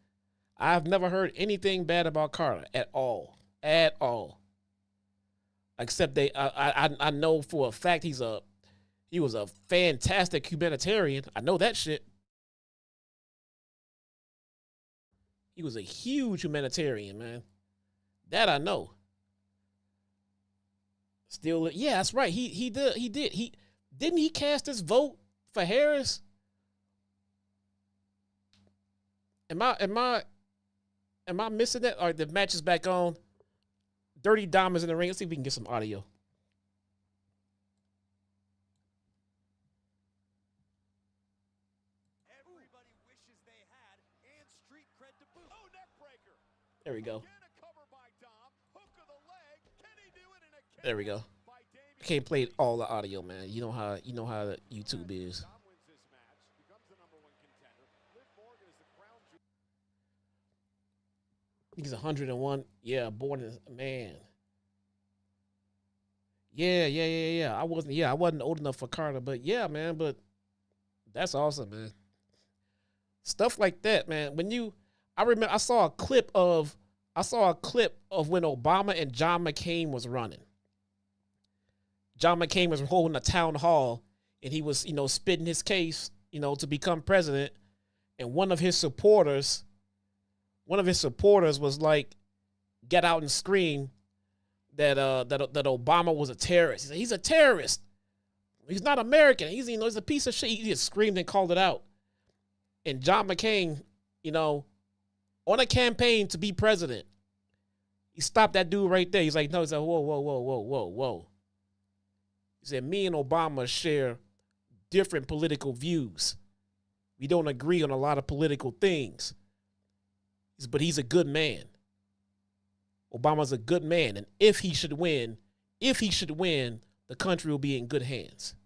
I've never heard anything bad about Carter at all. Except I know for a fact he was a fantastic humanitarian. I know that shit. He was a huge humanitarian, man. That I know. Still, yeah, that's right. He did. Didn't he cast his vote for Harris? Am I missing that? All right, the match is back on. Dirty Diamonds in the ring. Let's see if we can get some audio. Everybody wishes they had, and street cred to boot. Oh, neck breaker. There we go. Again, a cover by Dom. Hook of the leg. Can he do it in a kick? There we go. By Damian. I can't play all the audio, man. You know how YouTube is. Dom wins this match, becomes the #1 contender. Liv Morgan is the crown jewel. He's 101. Yeah, born as man. Yeah. I wasn't old enough for Carter, but yeah, man. But that's awesome, man. Stuff like that, man. I remember I saw a clip of when Obama and John McCain was running. John McCain was holding a town hall, and he was, spitting his case, to become president. And one of his supporters was like, get out and scream that Obama was a terrorist. He said, he's a terrorist. He's not American. He's a piece of shit. He just screamed and called it out. And John McCain, on a campaign to be president, he stopped that dude right there. He's like, no, he's like, whoa. He said, me and Obama share different political views. We don't agree on a lot of political things. But he's a good man. Obama's a good man. And if he should win, the country will be in good hands.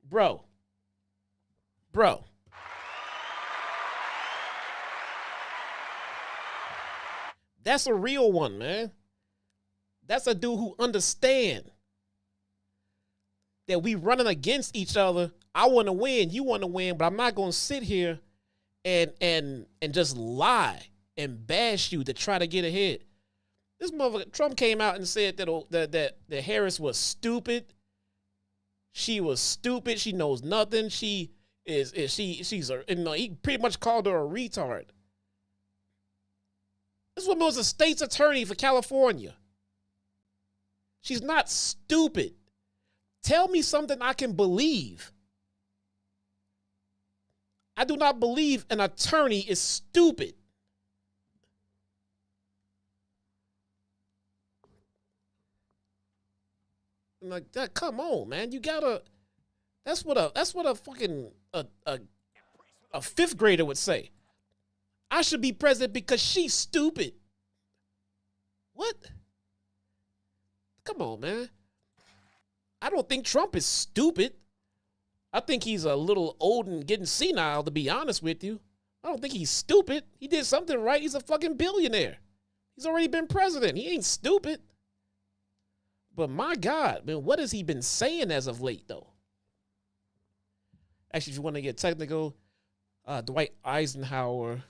Bro. That's a real one, man. That's a dude who understand that we running against each other. I want to win, you want to win, but I'm not going to sit here and just lie and bash you to try to get ahead. This motherfucker, Trump came out and said that Harris was stupid. She was stupid. She knows nothing. She's he pretty much called her a retard. This woman was a state's attorney for California. She's not stupid. Tell me something I can believe. I do not believe an attorney is stupid. I'm like, that, come on, man. You gotta. That's what a fucking a fifth grader would say. I should be president because she's stupid. What? Come on, man. I don't think Trump is stupid. I think he's a little old and getting senile, to be honest with you. I don't think he's stupid. He did something right. He's a fucking billionaire. He's already been president. He ain't stupid. But my God, man, what has he been saying as of late, though? Actually, if you want to get technical, Dwight Eisenhower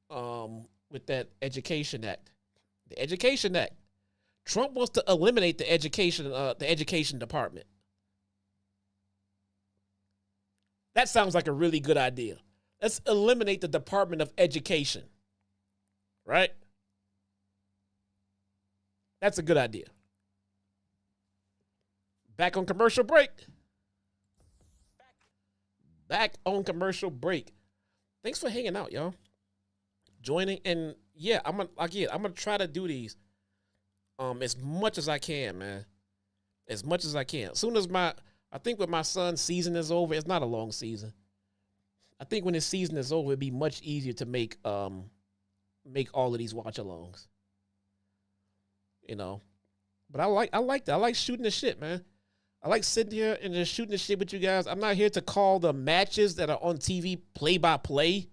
with that Education Act. The Education Act. Trump wants to eliminate the education department. That sounds like a really good idea. Let's eliminate the Department of Education. Right? That's a good idea. Back on commercial break. Back on commercial break. Thanks for hanging out, y'all. Joining, and yeah, I'm gonna try to do these as much as I can, man. As much as I can. As soon as I think when my son's season is over, it's not a long season. I think when his season is over, it'd be much easier to make all of these watch-alongs. You know. But I like that. I like shooting the shit, man. I like sitting here and just shooting the shit with you guys. I'm not here to call the matches that are on TV play-by-play.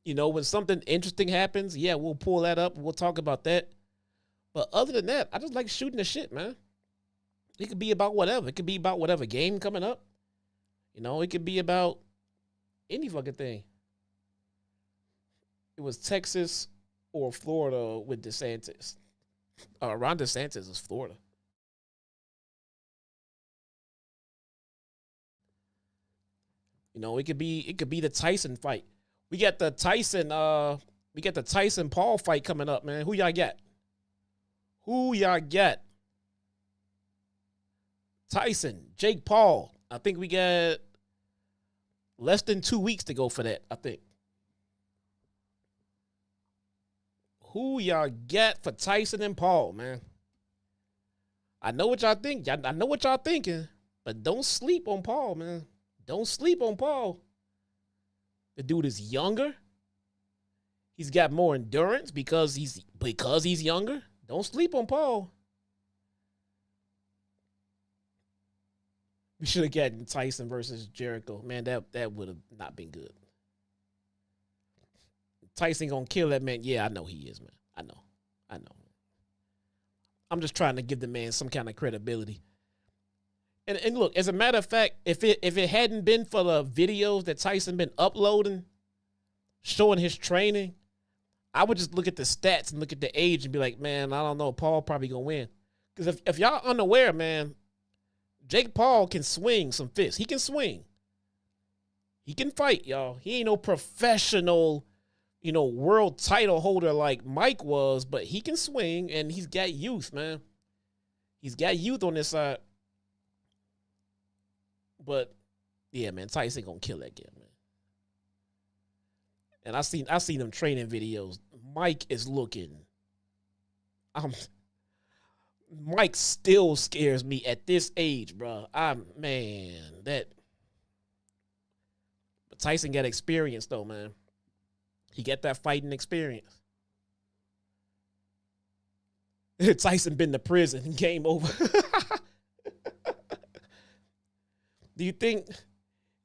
You know, when something interesting happens, yeah, we'll pull that up. We'll talk about that. But other than that, I just like shooting the shit, man. It could be about whatever. It could be about whatever game coming up. You know, it could be about any fucking thing. It was Texas or Florida with DeSantis. Ron DeSantis is Florida. You know, it could be the Tyson fight. We got the Tyson Paul fight coming up, man. Who y'all got? Tyson, Jake Paul. I think we got less than 2 weeks to go for that, I think. Who y'all got for Tyson and Paul, man? I know what y'all think. I know what y'all thinking, but don't sleep on Paul, man. Don't sleep on Paul. The dude is younger. He's got more endurance because he's younger. Don't sleep on Paul. We should have gotten Tyson versus Jericho. Man, that would have not been good. Tyson gonna kill that man. Yeah, I know he is, man. I know. I'm just trying to give the man some kind of credibility. And look, as a matter of fact, if it hadn't been for the videos that Tyson been uploading, showing his training, I would just look at the stats and look at the age and be like, man, I don't know, Paul probably gonna win. Because if y'all unaware, man, Jake Paul can swing some fists. He can swing. He can fight, y'all. He ain't no professional, world title holder like Mike was, but he can swing, and he's got youth, man. He's got youth on this side. But yeah, man, Tyson gonna kill that kid, man. And I seen them training videos. Mike is looking. Mike still scares me at this age, bro. But Tyson got experience though, man. He got that fighting experience. Tyson been to prison. Game over. Do you think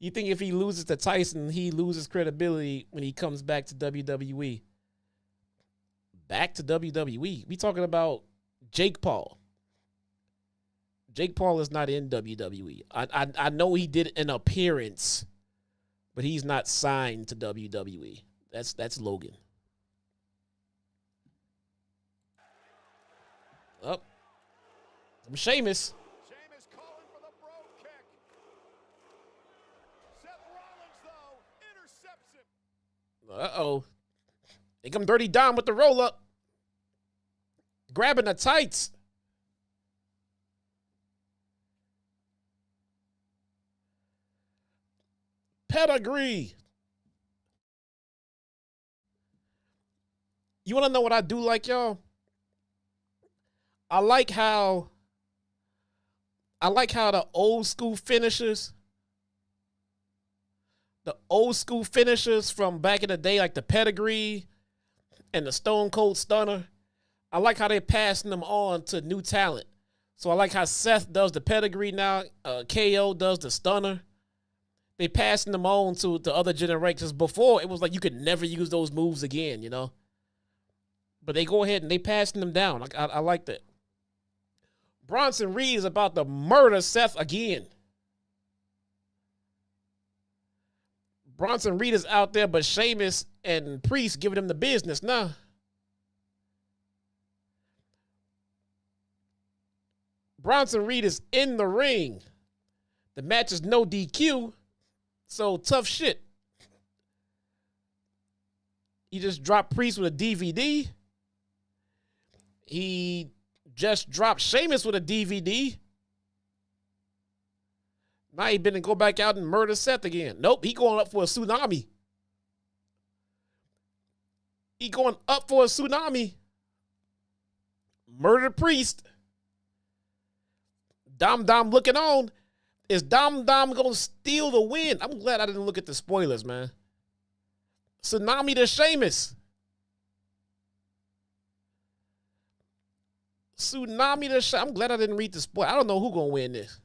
if he loses to Tyson, he loses credibility when he comes back to WWE? back to WWE. We talking about Jake Paul. Jake Paul is not in WWE. I know he did an appearance, but he's not signed to WWE. That's Logan. Up. I'm Sheamus. Sheamus calling for the bro kick. Seth Rollins, though, intercepts him. Uh-oh. Here come Dirty Dom with the roll-up. Grabbing the tights. Pedigree. You want to know what I do like, y'all? I like how the old school finishers from back in the day, like the Pedigree and the Stone Cold Stunner, I like how they're passing them on to new talent. So I like how Seth does the Pedigree now, KO does the Stunner. They passing them on to other generations. Before, it was like you could never use those moves again, you know? But they go ahead and they passing them down. I like that. Bronson Reed is about to murder Seth again. Bronson Reed is out there, but Sheamus and Priest giving him the business now. Bronson Reed is in the ring. The match is no DQ, so tough shit. He just dropped Priest with a DVD. He just dropped Sheamus with a DVD. Now he been to go back out and murder Seth again. Nope, he going up for a tsunami. He going up for a tsunami. Murder Priest. Dom looking on. Is Dom going to steal the win? I'm glad I didn't look at the spoilers, man. Tsunami to Sheamus. Tsunami to Sheamus. I'm glad I didn't read the spoiler. I don't know who's going to win this.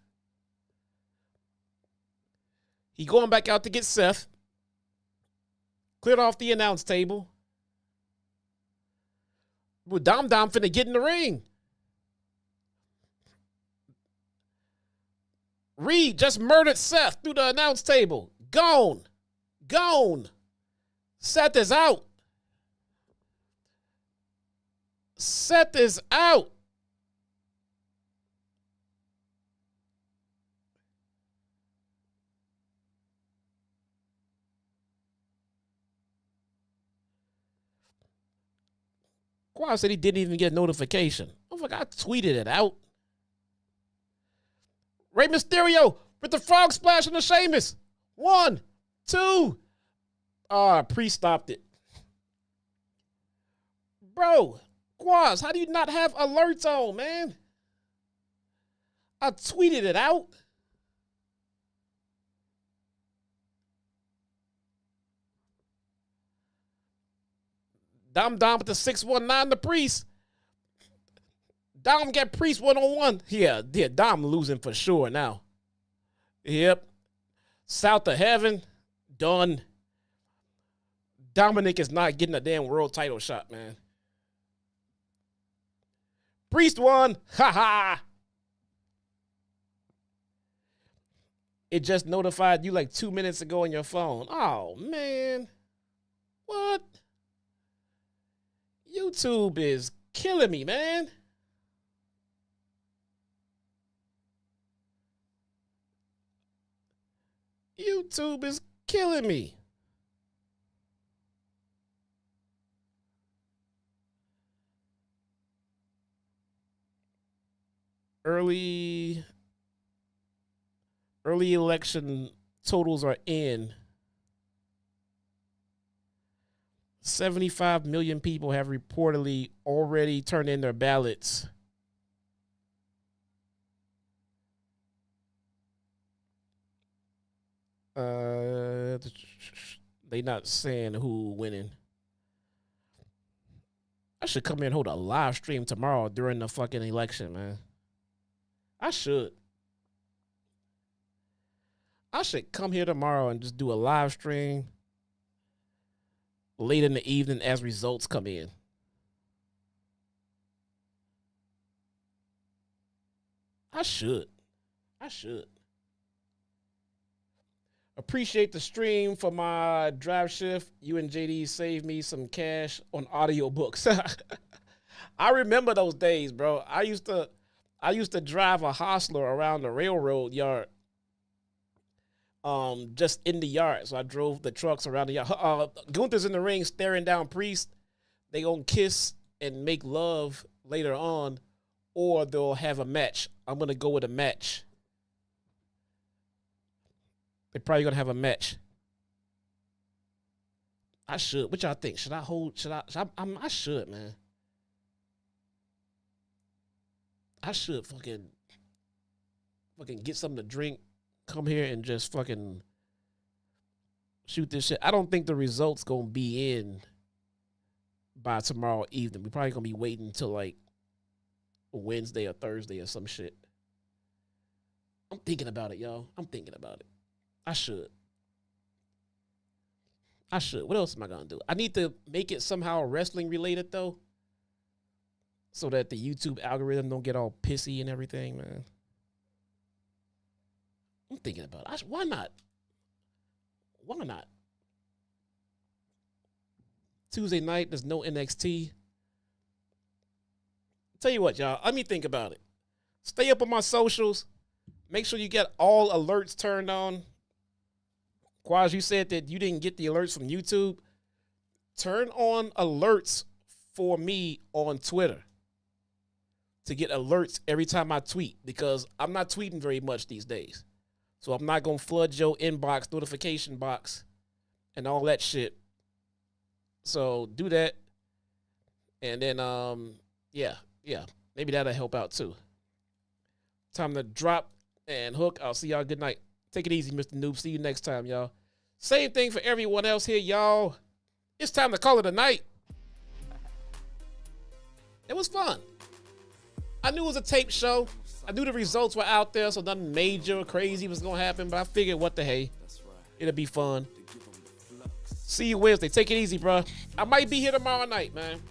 He going back out to get Seth. Cleared off the announce table. Well, Dom finna get in the ring. Reed just murdered Seth through the announce table. Gone. Seth is out. Seth is out. Quad said he didn't even get a notification. I'm like, I tweeted it out. Rey Mysterio with the frog splash on the Sheamus. 1, 2. Priest stopped it. Bro, Quaz, how do you not have alerts on, man? I tweeted it out. Dom with the 619 the Priest. Dom get Priest one-on-one. Yeah, Dom losing for sure now. Yep. South of Heaven, done. Dominik is not getting a damn world title shot, man. Priest won. Ha. It just notified you like 2 minutes ago on your phone. Oh, man. What? YouTube is killing me, man. YouTube is killing me. Early election totals are in. 75 million people have reportedly already turned in their ballots. They not saying who winning. I should come here and hold a live stream tomorrow during the fucking election, man. I should come here tomorrow and just do a live stream late in the evening as results come in. I should. Appreciate the stream for my drive shift. You and JD saved me some cash on audiobooks. I remember those days, bro. I used to drive a hostler around the railroad yard. Just in the yard. So I drove the trucks around the yard. Gunther's in the ring staring down Priest. They gonna kiss and make love later on, or they'll have a match. I'm gonna go with a match. They're probably gonna have a match. I should. What y'all think? Should I hold? I should, man. I should fucking get something to drink, come here and just fucking shoot this shit. I don't think the results gonna be in by tomorrow evening. We're probably gonna be waiting until like Wednesday or Thursday or some shit. I'm thinking about it, y'all. I'm thinking about it. I should. What else am I gonna do? I need to make it somehow wrestling related though, so that the YouTube algorithm don't get all pissy and everything, man. I'm thinking about it. Why not? Tuesday night, there's no NXT. Tell you what, y'all. Let me think about it. Stay up on my socials. Make sure you get all alerts turned on. Quaz, you said that you didn't get the alerts from YouTube. Turn on alerts for me on Twitter to get alerts every time I tweet, because I'm not tweeting very much these days. So I'm not going to flood your inbox, notification box, and all that shit. So do that. And then, yeah, maybe that'll help out too. Time to drop and hook. I'll see y'all. Good night. Take it easy, Mr. Noob. See you next time, y'all. Same thing for everyone else here, y'all. It's time to call it a night. It was fun. I knew it was a tape show. I knew the results were out there, so nothing major or crazy was going to happen, but I figured, what the hey, it'll be fun. See you Wednesday. Take it easy, bro. I might be here tomorrow night, man.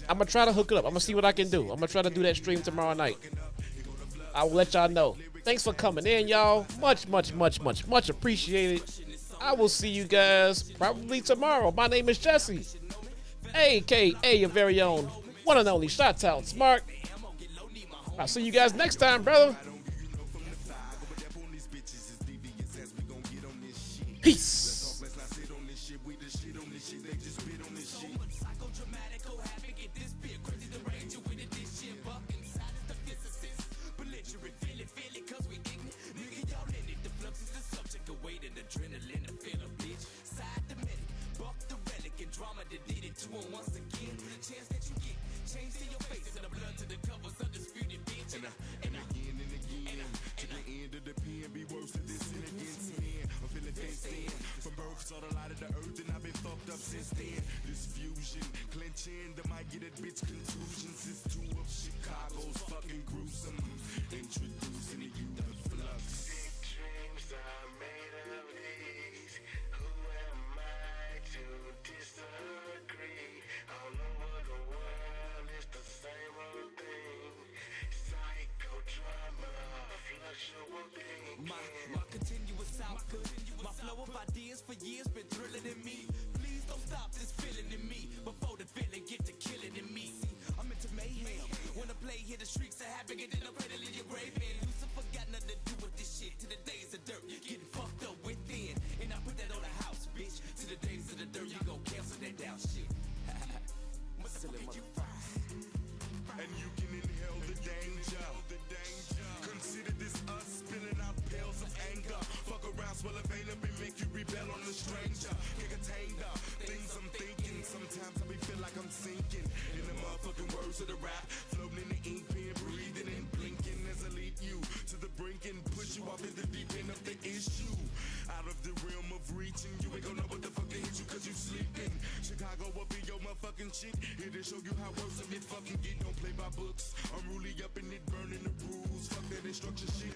I'm going to try to hook it up. I'm going to see what I can do. I'm going to try to do that stream tomorrow night. I will let y'all know. Thanks for coming in, y'all. Much appreciated. I will see you guys probably tomorrow. My name is Jesse, a.k.a. your very own one and only Chitown Smark. I'll see you guys next time, brother. Peace. Saw the light of the earth and I've been fucked up since then. This fusion, clenching, that might get a bitch contusions. It's two of Chicago's fucking gruesome. Introducing you the flux. Big dreams are made of these. Who am I to disagree? All over the world, it's the same old thing. Psychodrama, fluctuating. My continuous output, my flow of ideas for years been thrilling in me. Please don't stop this feeling in me before the feeling get to killing in me. See, I'm into mayhem. When I play, hear the shrieks of havoc, and then I'm ready to leave your grave in. Lucifer got nothing to do with this shit. To the days of dirt, getting fucked up within. And I put that on the house, bitch. To the days of the dirt, you gon' cancel that down shit. And you can inhale the danger. Consider this us spilling out pills of anger. Fuck around, swell a vein up and make you rebel on a stranger. Get contained up, things I'm thinking. Sometimes I be feel like I'm sinking in the motherfucking words of the rap. Floating in the ink pen, breathing and blinking as I lead you to the brink and push you off in the deep end of the issue. Out of the realm of reaching, you ain't gonna know what the fuck to hit you cause you sleeping. Chicago will be your motherfucking shit. Here to show you how worse of it fucking get. Don't play by books. I'm really up in it, burning the rules. Fuck that instruction shit.